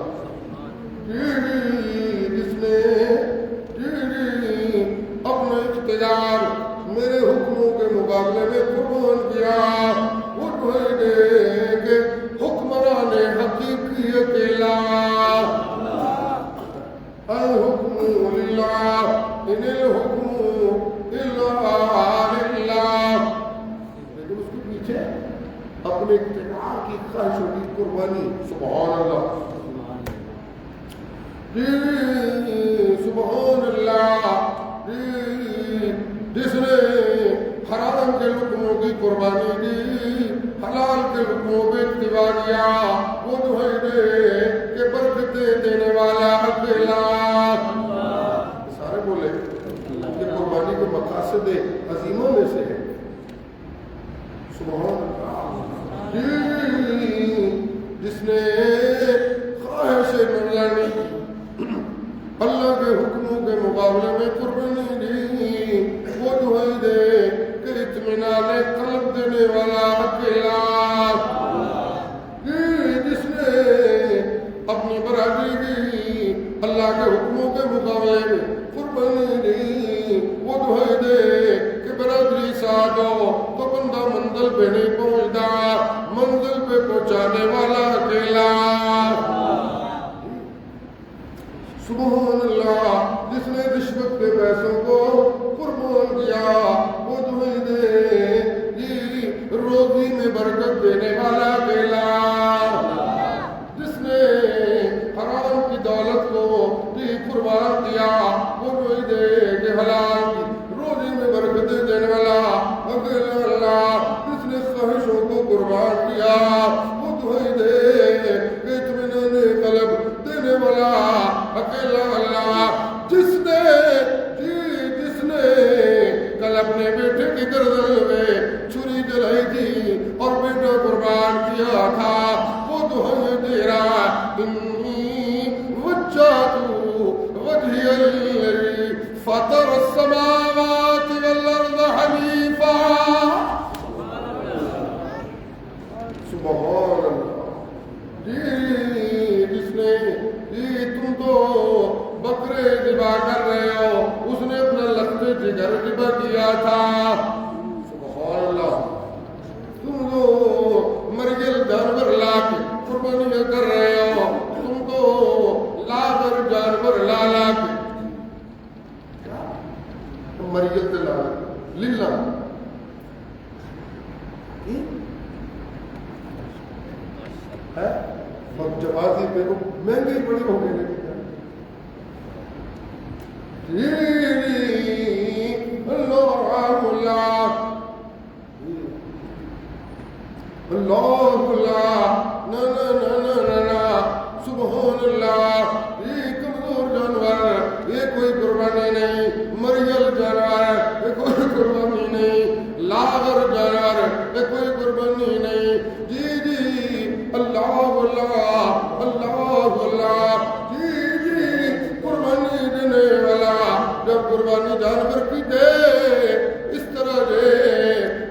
جس نے اپنا اختیار میرے حکموں کے مقابلے میں قربان کیا وہ دہائی دے کہ حکمران حقیقی اکیلا الحکم للہ ان الحکم الا للہ، لیکن اس کے پیچھے اپنے اختیار کی خواہشوں کی قربانی سبحان اللہ سبحان اللہ جس نے حرام کے لقموں کی قربانی دی حلال کے لقموں پہ اتباع کیا وہ دہائی دے کہ برکتیں دینے والا اکیلا سارے بولے کہ قربانی کے مقاصد عظیموں میں سے ہے سبحان اللہ جس نے خواہش مرضانی اللہ کے حکموں کے مقابلے میں قربانی دی وہ دہائی دے کہ اطمینان قلب دینے والا اکیلا جس نے اپنی برادری کی اللہ کے حکموں کے مقابلے میں قربانی دی وہ دہائی دے کہ برادری ساتھ ہو تو بندہ منزل پہ نہیں پہنچتا، منزل پہ پہنچانے والا اکیلا سبحان اللہ جس نے رشوت کے پیسوں کو قربان کیا وہ دہائی دے جی روزی میں برکت دینے والا اکیلا جس نے حرام کی دولت کو جی قربان کیا وہ دہائی دے کہ حلال کی روزی میں برکت دینے والا اکیلا اللہ جس نے خواہشوں کو قربان کیا وہ دہائی دے کہ اطمینان قلب دینے والا اکیلا اللہ جس نے کل اپنے بیٹے کی گردن میں چھری جلائی تھی اور بیٹا قربان کیا تھا وہ دہائی دے رہا انی وجہت وجہی الذی فطر السماوات والارض حنیفا سبحان اللہ جس نے تم تو بکرے ذبح کر رہے ہو اس نے اپنا لخت جگر ذبح کیا تھا سبحان اللہ تم تو مرغل جانور لا کے قربانیاں کر رہے ہو تم تو لا کر جانور لا لا کے مرغل سے لا للہ ہے جوازی پہ مہنگی بڑی ہو گئی سبحان اللہ یہ کمزور جانور یہ کوئی قربانی نہیں، مریل جانور یہ کوئی قربانی نہیں، لاغر جانور یہ کوئی قربانی نہیں، جی جی اللہ اللہ اللہ اللہ جی قربانی دینے والا جب قربانی جانور کی دے اس طرح دے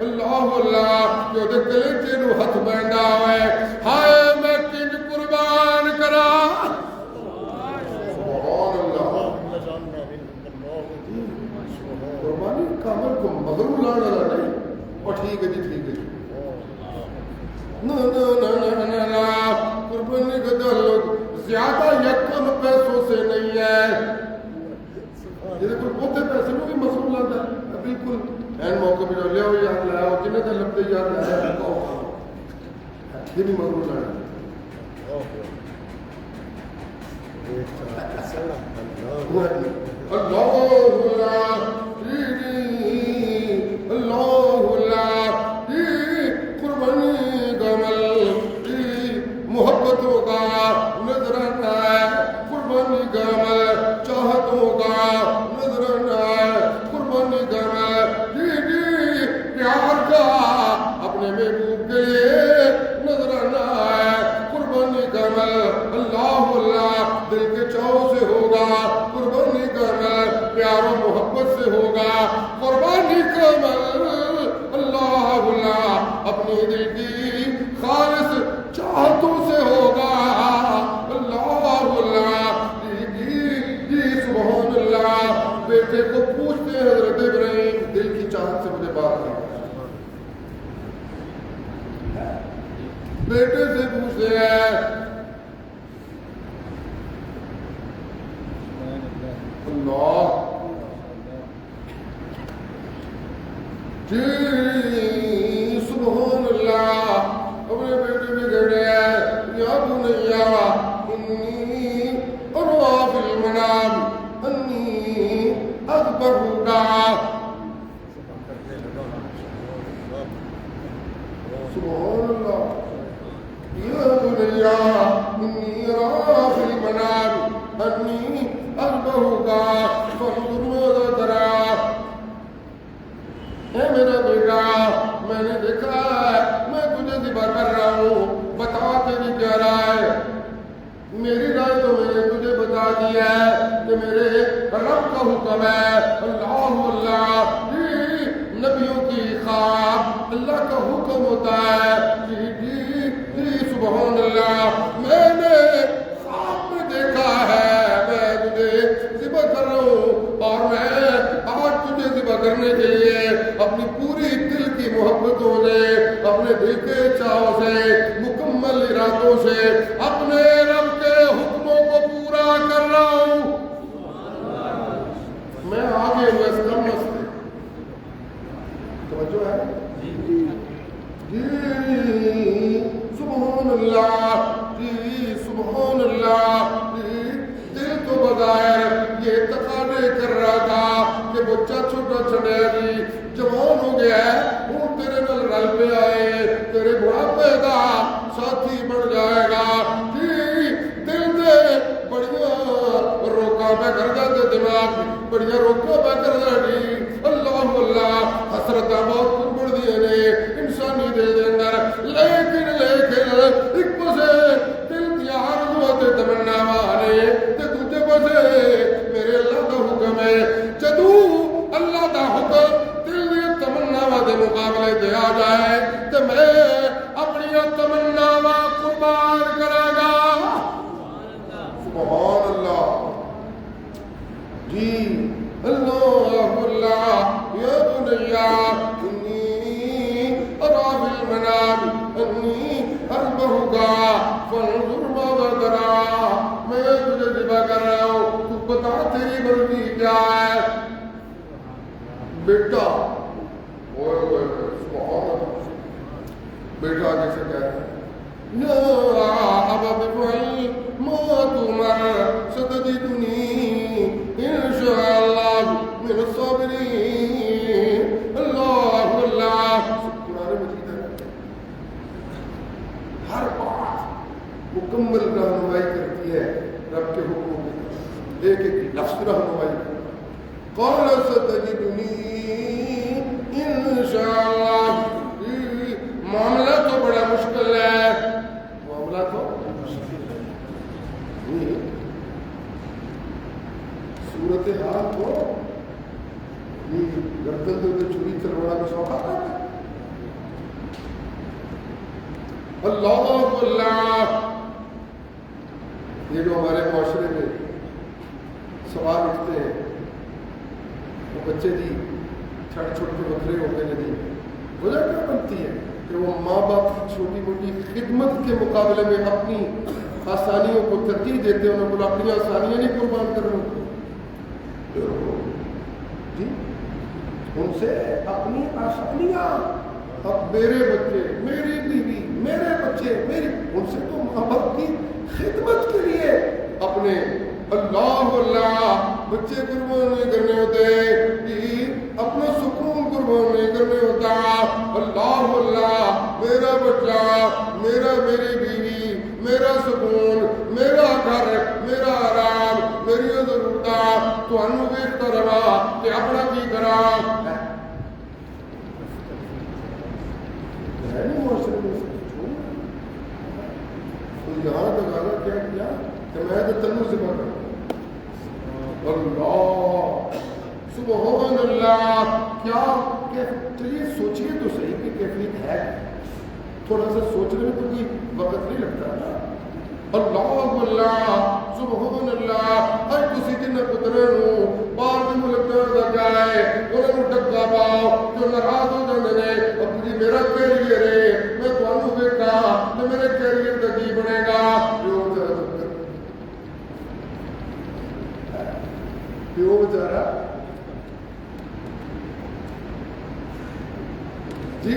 اللہ اللہ جو دے کلیچے نو ہاتھ بینڈا ہوئے ہائے میں کنج قربان کرا سبحان اللہ قربانی کامل کو مغرور لانا نہیں اور ٹھیک ہے جی ٹھیک ہے قربانی کا تعلق زیادہ یا کم پیسوں سے نہیں ہے، یہ کوئی بہتے پیسے میں بھی مصروف لاتا ہے بالکل این موقع پہ جو لے ہو یاد لایا ہو جنہیں تو لگتے یاد لایا یہ بھی مغرور لانا ہے. قربانی گمل محبتوں کا نظرانہ ہے, قربانی گمل چاہتوں کا نظرانہ ہے, قربانی گمل پیار کا اپنے محبوب کے لیے نظرانہ ہے, قربانی گمل اللہ اللہ دل کے چاؤ سے ہوگا, قربانی گمل پیار و محبت سے ہوگا, قربانی گمل اللہ اللہ اپنی دل کی خالص چاہتوں سے ہوگا, اللہ اللہ جی سبحان اللہ. بیٹے کو پوچھتے ہیں حضرت ابراہیم دل کی چاہت سے مجھے بات کریں, بیٹے سے پوچھتے ہیں اللہ جی سبحان اللہ اپنے بیٹے بھی کہہ رہے ہیں یا بنیا انی ارا فی المنام انی اذبحک, سبحان اللہ یا بنیا انی ارا فی المنام انی اذبحک فانظر ماذا ترى. اے میرا بیٹا میں نے دیکھا ہے میں تجھے ذبح کر رہا ہوں, بتا تیری کیا رائے. میری رائے تو میں نے تجھے بتا دی ہے کہ میرے رب کا حکم ہے, اللہ اللہ نبیوں کی خواب اللہ کا حکم ہوتا ہے. جی سبحان اللہ میں نے خواب میں دیکھا ہے میں تجھے ذبح کر رہا ہوں, اور میں آج تجھے ذبح کرنے کے لیے اپنی پوری دل کی محبتوں سے, اپنے دل کے چاہوں سے, مکمل ارادوں سے اپنے رب کے حکموں کو پورا کر رہا ہوں. میں آگے ہوں اس کم سے توجہ ہے جی سبحان اللہ جی سبحان اللہ. دل تو بغیر یہ تقاضے کر رہا تھا کہ بچہ چھوٹا چھڑے گی جوان ہو گیا ہے, وہ تیرے نال رل پہ آئے, تیرے بڑھاپے کا ساتھی بن جائے گا. جی دل دے بڑیاں روکا پہ کر دے, دماغ بڑیاں روکا پہ کر دے. اللہ اللہ حسرت بہت کچھ بڑھ دیے نے انسانی دل دے اندر, لیکن ایک پسے دل دیا آرزوات تمنا والے تے دوجے پسے میرے اللہ دا حکم ہے. جدو اللہ دا حکم دل دی تمنا دے مقابلے دے آ جائے تے میں اپنی تمنا قربان کراں گا. سبحان اللہ جی اللہ اللہ یا بنیا انی ارا فی المنام انی اذبحک فانظر ماذا ترى. میں تجھے ذبح کر رہا ہوں, تو بتا تیری مرضی کیا ہے. بیٹا بیٹا جیسے کہہ رہے ہیں یا ابا بفعل ما تؤمر ستجدنی انشاء اللہ من الصابرین. اللہ اللہ قرآن مجید ہے, ہر بات مکمل رہنمائی کرتی ہے رب کے حکموں کی, ایک ایک لفظ رہنمائی کرتی ہے. قال ستجدنی انشاءاللہ. معاملہ تو بڑا مشکل ہے, معاملہ تو صورتحال کو گردن دے چوری چلوانا کا شوق آتا ہے. اللہ اللہ یہ جو ہمارے معاشرے میں سوال اٹھتے ہیں وہ بچے جی چھوٹے چھوٹے بکرے ہوتے ہیں جی, وجہ کیا بنتی ہے کہ وہ ماں باپ کی چھوٹی موٹی خدمت کے مقابلے میں اپنی آسانیوں کو ترجیح دیتے ہیں. انہوں نے اپنی آسانیاں نہیں قربان کرنی جی, ان سے اپنی آسانیاں, اب میرے بچے, میری بیوی, میرے بچے بچے میری ان سے تو ماں باپ کی خدمت کے لیے اپنے اللہ بچے قربان نہیں کرنے ہوتے، اپنا سکون قربان نہیں کرنے ہوتا۔ اللہ میرا بچہ، میری بیوی، میرا سکون، میرا گھر، میرا آرام، میری ضرورت تو ویختا رہا کہ اپنا کی کرا یہاں تک آنا کیا کیا کہ میں تو تنو سے بات کروں اللہ سبحان اللہ کیا چلیے سوچیے تو صحیح کہ کیفیت ہے، تھوڑا سا سوچنے میں تو کوئی وقت نہیں لگتا نا۔ اللہ سبحان اللہ اج تسی جن پتراں نو باہر دے ملک دا جائے انہاں نو ڈکا پاؤ جو ناراض ہو جاندے نے، ابو جی میرا کیریئر ہے، میں تانوں ویکھا تے میرے کیریئر دا کی بنے گا؟ پیو بیچارہ جی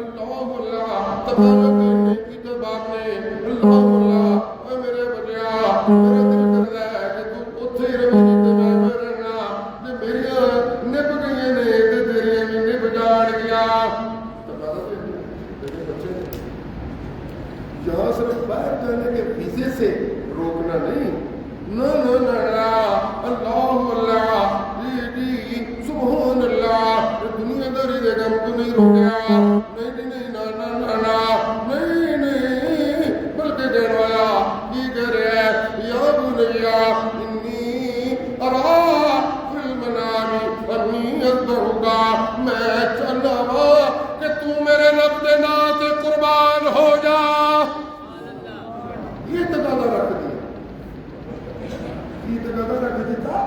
اللہ تبارک کی تو باپ نے اللہ میرے بچیا میرا دل کرتا ہے کہ تو اتھے ہی رہے جتے میں رہنا، جے میریاں نب گئی نے تے تیریاں بھی نب جاڑ گیا۔ بچے یہاں صرف باہر جانے کے ویزے سے روکنا نہیں، نہ نہ نہ اللہ جی سبحان اللہ دنیا داری دے گم تو نہیں روکیا، نہیں نہیں نہیں نہیں بلکہ کہنے والا کی کہہ رہے ہیں یا بنیا انی ارا فی المنام انی اذبحک، میں چاہتا ہوں کہ تو میرے رب دے نام تے قربان ہو جا۔ یہ تقاضا رکھ دیا، یہ تقاضا رکھ دیتا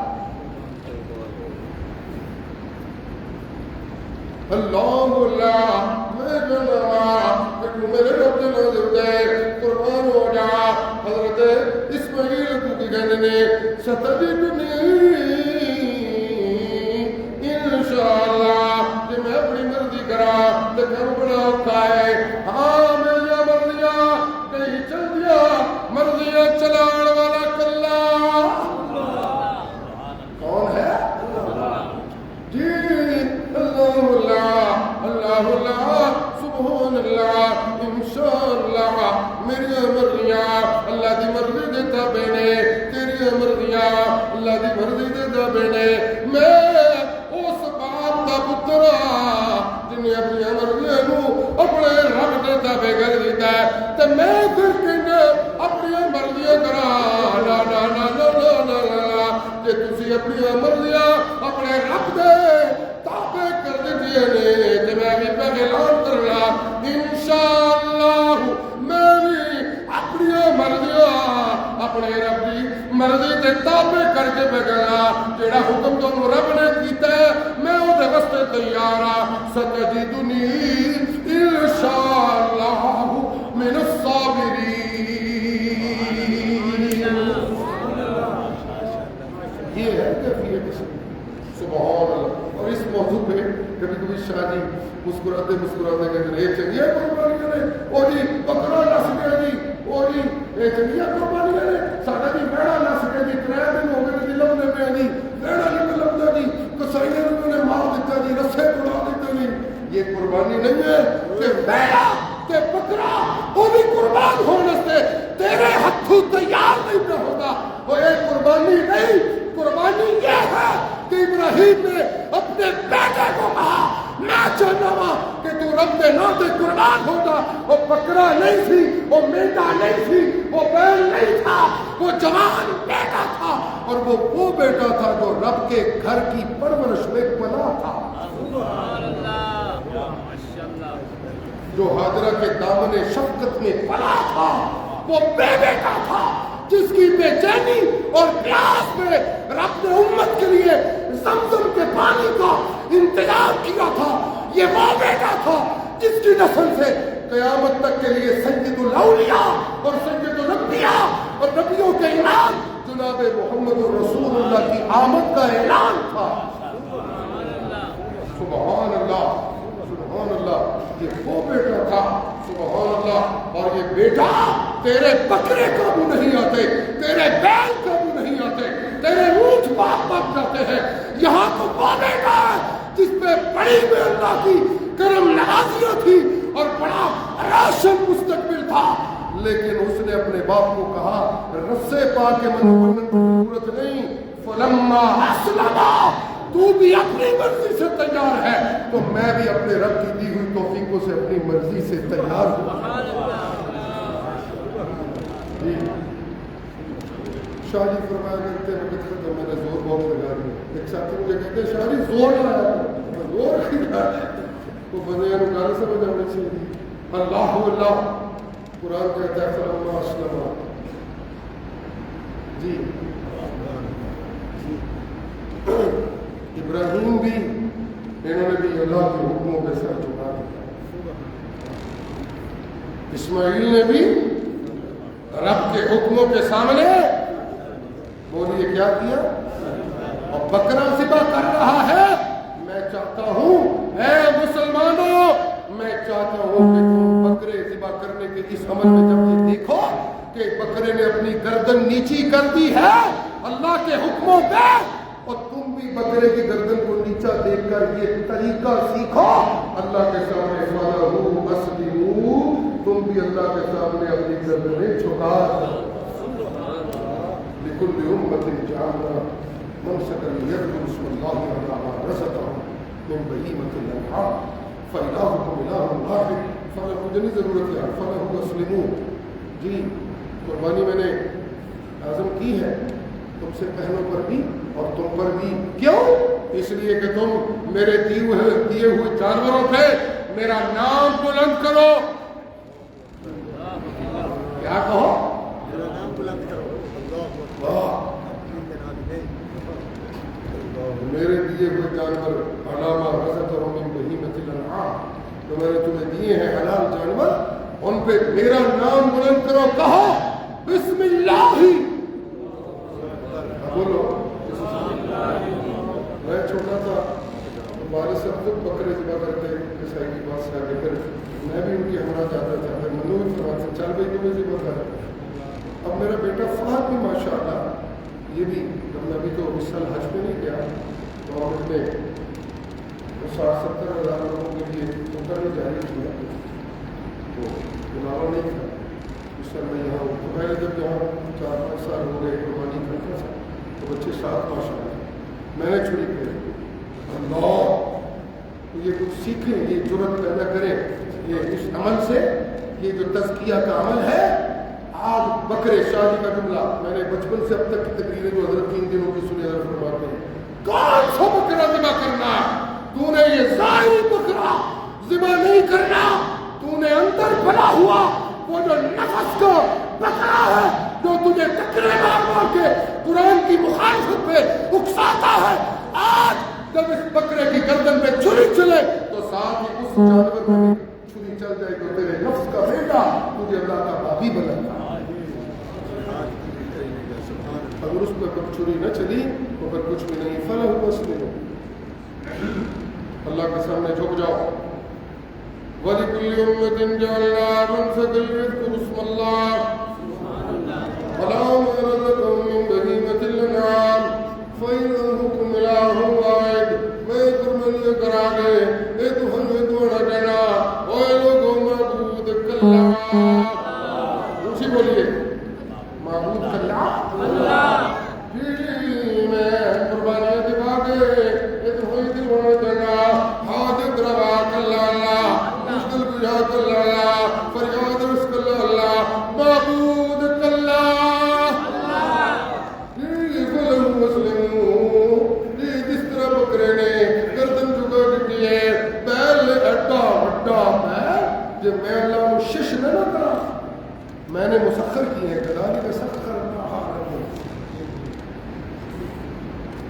اللہ میں جانا کہ تو میرے رب دے نام دے قربان ہو جا۔ حضرت اسماعیل کو کی کہنے نے ستجدنی انشاءاللہ کہ میں اپنی مرضی کرا تو گھر بڑا اوکھا ہے، ہاں میری مرضیاں کہیں چل دیا، مرضیاں چلاڑ والا کلا کون ہے؟ جی اللہ سبحان اللہ انشاءاللہ میری مرضیاں اللہ دی مرضی دے تابع نے، تیری مرضیاں اللہ دی مرضی دے تابع نے۔ میں اس باپ دا پتر جنہیں اپنی مرضیاں نو اپنے رب دے تابع کر دیتا ہے تے میں پھر کہنا اپنی مرضیاں کرا لا لا لا لا لا لا کہ تسی اپنی مرضیاں اپنے رب دے تابع کر دیتی نے تے میں بھی پہلے اعلان کرنا انشاءاللہ میں بھی اپنی مرضیاں اپنے رب دی مرضی تے تابع کر کے بگلا جیڑا حکم تو رب نے کیتا ہے میں او دے واسطے تیار ہاں۔ ستجدنی انشاءاللہ من الصابرین۔ یہ ہے کیفیت سبحان اللہ۔ اور اس موضوع پہ کبھی کبھی شاہ جی مسکراتے کہتے ہیں چنگیا قربانیاں نے، او جی بکرا نس گیا جی، او جی چنگیا قربانیاں نے، ساڈا جی ویڑا نس گیا جی، 3 دن ہو گئے جی لبنے پہ جی، ویڑا نہیں لبدا جی، کسائی نے انہوں نے مار دیتا جی، رسے توڑا دیتے جی۔ یہ قربانی نہیں ہے کہ ویڑا کہ بکرا وہ بھی قربان ہونے سے تیرے ہاتھوں تیار نہیں نہ ہوگا، وہ ایک قربانی نہیں، قربانی یہ ہے کہ ابراہیم نے اپنے بیٹے کو کہا میں چاہتا ہوں کہ تو رب کے نام سے قربان ہوگا۔ وہ بکرا نہیں تھی، وہ مینڈا نہیں تھی، وہ بیل نہیں تھا، وہ جوان بیٹا تھا، اور وہ بیٹا تھا جو رب کے گھر کی پرورش میں پلا تھا، جو حاضرہ کے دامن شفقت میں پلا تھا، وہ بیٹا تھا جس کی بے چینی اور پیاس میں رب نے امت کے لیے زمزم کے پانی کا انتظام کیا تھا۔ یہ وہ بیٹا تھا جس کی نسل سے قیامت تک کے لیے سید الاولیاء اور سید الانبیاء اور نبیوں کے امام جناب محمد رسول اللہ کی آمد کا اعلان تھا۔ سبحان اللہ، سبحان اللہ، یہ وہ بیٹا تھا، سبحان اللہ، اور یہ بیٹا تیرے بکرے قابو نہیں آتے، تیرے بیل قابو نہیں آتے، تیرے اونٹ باپ جاتے ہیں، یہاں تو وہ بیٹا ہے جس پہ بڑی میں اللہ کی کرم نوازیاں تھی اور بڑا روشن مستقبل تھا، لیکن اس نے اپنے باپ کو کہا رسے پا کے منہ کی ضرورت نہیں، فلما اسلما، تو بھی اپنی مرضی سے تیار ہے تو میں بھی اپنے رب کی دی ہوئی توفیقوں سے اپنی مرضی سے تیار ہوں۔ جی شاہ جی فرمایا کرتے ہیں تو میں نے زور بہت لگا دیا، ایک ساتھی مجھے کہتے ہیں شاہ جی زور لگایا زور لگایا، تو بندے گانے سمجھ آنے چاہیے۔ اللہ اللہ قرآن کہتا ہے فلما اسلما، جی ابراہیم بھی انہوں نے بھی اللہ کے حکموں کے ساتھ جھکا دیا، اسماعیل نے بھی رب کے حکموں کے سامنے بولیے کیا کیا، اور بکرا ذبح کر رہا ہے۔ میں چاہتا ہوں اے مسلمانوں، میں چاہتا ہوں کہ تم بکرے ذبح کرنے کے اس عمل میں جب یہ دیکھو کہ بکرے نے اپنی گردن نیچی کر دی ہے اللہ کے حکموں پہ، اور تم بھی بکرے کی گردن کو نیچا دیکھ کر یہ طریقہ سیکھو اللہ کے سامنے فَلَهُ أَسْلِمُوا، تم بھی اللہ کے سامنے اپنی گردنیں جھکا دو۔ لِكُلِّ أُمَّةٍ جَعَلْنَا مَنْسَكًا لِيَذْكُرُوا اسْمَ اللَّهِ عَلَىٰ مَا رَزَقَهُم مِّن بَهِيمَةِ الْأَنْعَامِ فَإِلَٰهُكُمْ إِلَٰهٌ وَاحِدٌ مجھے نہیں ضرورت ہے فَلَهُ أَسْلِمُوا۔ جی قربانی میں نے عزم کی ہے تم سے پہلوں پر بھی اور تم پر بھی، کیوں؟ اس لیے کہ تم میرے دیے ہوئے جانوروں پہ میرا نام بلند کرو۔ کیا کہو؟ میرا نام بلند کرو۔ میرے دیے ہوئے جانور علامہ رزقہم من بہیمۃ الانعام، جو میں نے تمہیں دیے ہیں حلال جانور، ان پہ میرا نام بلند کرو، کہو بسم اللہ۔ بولو میں چھوٹا تھا ہمارے سب لوگ بکرے ذبح کرتے عیسائی کے پاس سے آ کے، پھر میں بھی ان کی ہمراہ جاتا تھا، پھر منو بھی فرماتے چل بھائی تمہیں ذبح کر۔ اب میرا بیٹا فہد بھی ماشاء اللہ، یہ بھی میں ابھی تو اس سال حج پہ نہیں گیا، گورنمنٹ نے 60-70 ہزار لوگوں کے لیے مقرر جاری کیا، تو بلاوا نہیں تھا اس سال میں یہاں ہوں۔ تو میں نے جب یہاں 4-5 سال ہو گئے قربانی کرتا تھا تو بچے ساتھ ماشاء اللہ میں نے چھری پہ اللہ، تو یہ کچھ سیکھیں، یہ جرت پیدا کریں، یہ اس عمل سے، یہ جو تزکیہ کا عمل ہے۔ آج بکرے شادی کا جملہ میں نے بچپن سے اب تک کی تقریریں جو حضرت 3 دنوں کی سنی حضرت فرماتے ہیں، کون سا بکرا ذبح کرنا ہے؟ تو نے یہ ظاہری بکرا ذبح نہیں کرنا، تو نے اندر بنا ہوا وہ جو نفس کا بکرا ہے جو تجھے ٹکرے مار مار کے قرآن کی مخالفت پہ اکساتا ہے، آج جب اس بکرے کی گردن پہ چھری چلے تو ساتھ ہی اس جانور پہ بھی چھری چل جائے تو تیرے نفس کا بیٹا تجھے اللہ کا بابی بناتا۔ اگر اس پہ چھری نہ چلی تو پھر کچھ بھی نہیں، فَلَهُ أَسْلِمُوا، اللہ کے سامنے جھک جاؤ۔ وَلِكُلِّ أُمَّةٍ جَعَلْنَا مَنْسَكًا لِيَذْكُرُوا اسْمَ اللَّهِ عَلَىٰ مَا رَزَقَهُم مِّن بَهِيمَةِ الْأَنْعَامِ فَإِلَٰهُكُمْ إِلَٰهٌ وَاحِدٌ۔ میں قربانی کرا گے اے تو ہم میں دوڑا کہنا اے لوگوں معبود کلّہ، اسی بولیے معبود کلّہ اللہ۔ جی میں قربانی دکھا کے اے تو ہم دوڑا کہنا حاجت روا کلّہ اللہ، مشکل بجھا کلّہ اللہ، فریاد رس کلّہ اللہ، معبود کلّہ اللہ۔ جی فَلَهُ أَسْلِمُوا، جی جس طرح بکرے نے گردن جھکا کے ہے، بیل اڈا وڈا بیل جو میں اللہ کو شش نہ کرا، میں نے مسخر کی ہے، کذالک سخرناها لکم،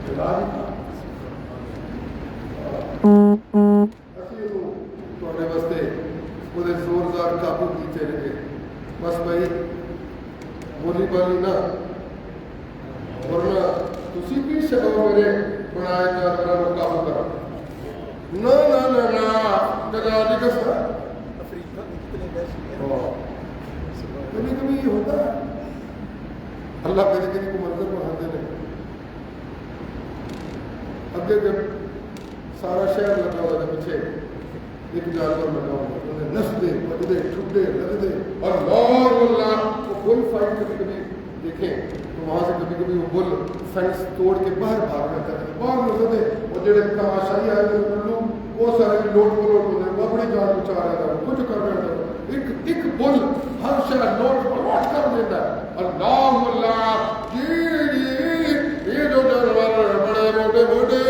کذالک تھوڑے واسطے وہ زوردار قابو کیتے رہے، بس بھائی بولی بالی نہ، ورنہ تسی بھی سکو میرے بنائے جانوروں کو قابو کرو۔ نہ نہ نہ نہ، کذالک کبھی کبھی یہ ہوتا ہے اللہ کبھی کبھی کو منظر بڑھاتے ہیں. اگے جب سارا شہر لگا ہوا تھا پیچھے ایک جانور لگا ہوا نسدے بجدے ٹھڈے لگدے اللہ اللہ. وہ بل فائٹ کبھی کبھی دیکھیں تو وہاں سے کبھی کبھی وہ بل فینس توڑ کے باہر بھاگ جاتا ہے باہر لگدے اور جڑے تماشائی آئے ہوئے الو وہ سارے لوٹ پلوٹ ہوتے ہیں وہ اپنی جان بچا رہا تھا کچھ کر رہا تھا. ایک بل ہر شہر لوٹ پلوٹ کر دیتا ہے. اللہ اللہ یہ جو جانور بڑے موٹے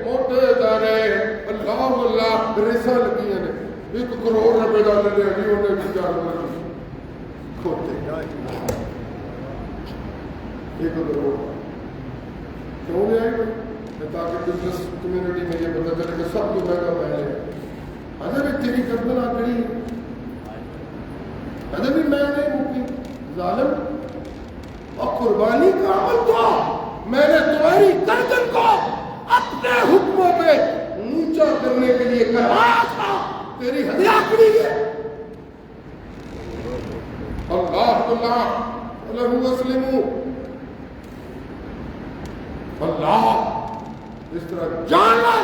موٹے دانے اللہ اللہ ریسا لگی ہیں 1 کروڑ روپے ڈالے لے لی انہیں بھی جانور کھوتے 1 کروڑ کیوں لے آئے بھائی تاکہ بزنس کمیونٹی میں یہ پتا چلے کہ سب کو مہنگا پہلے اجے بھی تیری گردن آ کڑی اجے بھی میں نہیں مکی ظالم. اور قربانی کا عمل تو میں نے تمہاری گردن کو اپنے حکموں پہ نیچا کرنے کے لیے کروایا تھا تیری ہدیہ آکڑی ہے. اللہ اللہ علیہ وسلم اللہ اس طرح جانور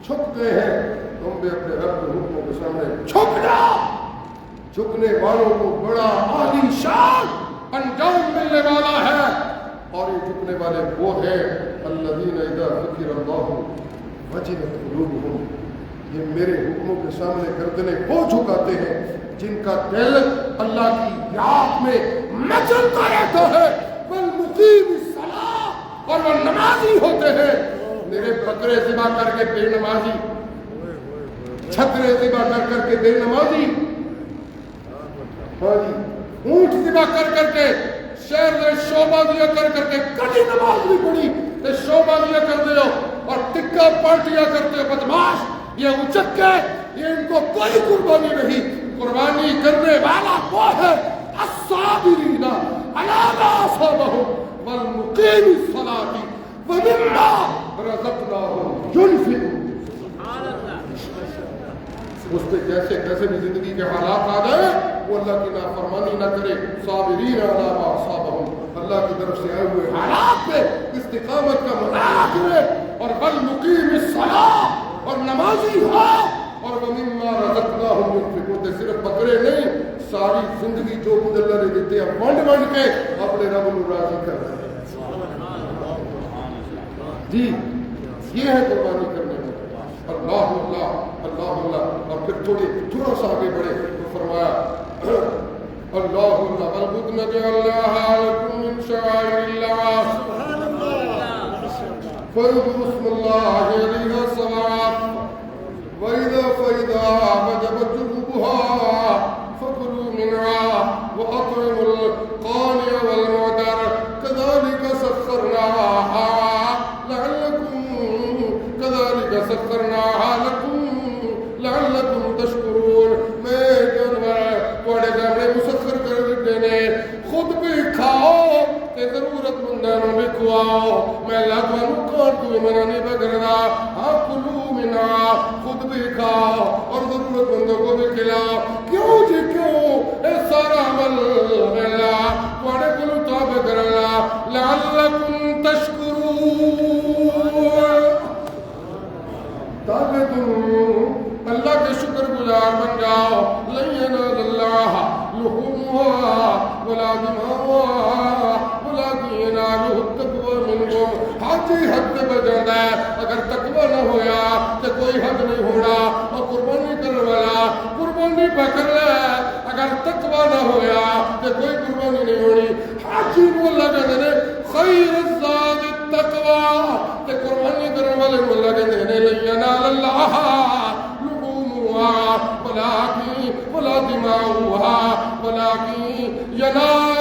چھپ گئے ہیں تم بھی اپنے رب کے حکموں کے سامنے چھپ جاؤ. جھکنے والوں کو بڑا عالی شان انجام ملنے والا ہے. اور یہ جھکنے والے وہ ہیں الذین اذا ذکر اللہ وجلت قلوبہم. یہ میرے حکموں کے سامنے گردنیں وہ جھکاتے ہیں جن کا دل اللہ کی یاد میں مچلتا رہتا ہے. والمقیم الصلاۃ اور وہ نمازی ہوتے ہیں. میرے بکرے ذبح کر کے بے نمازی چھترے ذبح کر کے بے نمازی ہاں جی اونٹ ذبح کر کے شہر میں شوبہ دیا کر کے کٹی نماز بھی پڑھی تو شوبہ دیا کر دے اور ٹکا پارٹیاں کرتے بدماش. یہ اچک کے یہ ان کو کوئی قربانی نہیں. قربانی کرنے والا وہ ہے الصابرین علی ما اصابہم والمقیم الصلاۃ ومما رزقناہم ينفقون. اس پہ جیسے کیسے بھی زندگی کے حالات آ جائے وہ اللہ کی نافرمانی نہ کرے. صابرین علی ما اصابہم اللہ کی طرف سے آئے ہوئے حالات پہ استقامت کا مظاہرہ کرے اور والمقیم الصلاۃ اور نمازی ہو اور ومما رزقناہم ينفقون. صرف بکرے نہیں ساری زندگی جو کچھ اللہ نے دیتے ہیں ونڈ کے اپنے رب کو راضی کر رہے ہیں. جی یہ ہے قربانی کرنے میں. اللہ اللہ اللہ اللہ. اور پھر تھوڑا سا آگے بڑھے تو فرمایا اللہ اللہ والبدن جعلناها لكم من شعائر الله فاذكروا اسم الله عليها صواف وإذا وجبت جنوبها فكلوا منها وأطعموا القانع والمعتر كذلك سخرناها لعلكم تشکرون. میں جانور تھوڑے سامنے مسخر کر دینے خود بھی کھاؤ تے ضرورت مندانوں بھی کھواؤ. میں لاکھوں کار تو منع نہیں بگرنا. ہاں کلو منا خود بھی کھاؤ اور ضرورت مندوں کو بھی کھلاؤ. کیوں جی کیوں اے سارا عمل میرا تھوڑے کلو تابع کرنا لعلكم تشکرون تاکہ تم اللہ کے شکر گزار بن جاؤ. لن ينال الله لحومها ولا دماؤها ولكن يناله التقوى منكم. حاجی حد سے بجانا ہے. اگر تقوی نہ ہویا تو کوئی حد نہیں ہونا. اور قربانی کرنے والا قربانی پکڑ لے. اگر تقوی نہ ہویا تو کوئی قربانی نہیں ہونی. حاجی بولا کہتے ہیں خیر الزاد التقوی. کہ قربانی کرنے والے بولا کہتے ہیں لن ينال الله ولا دماؤها ولكن ينال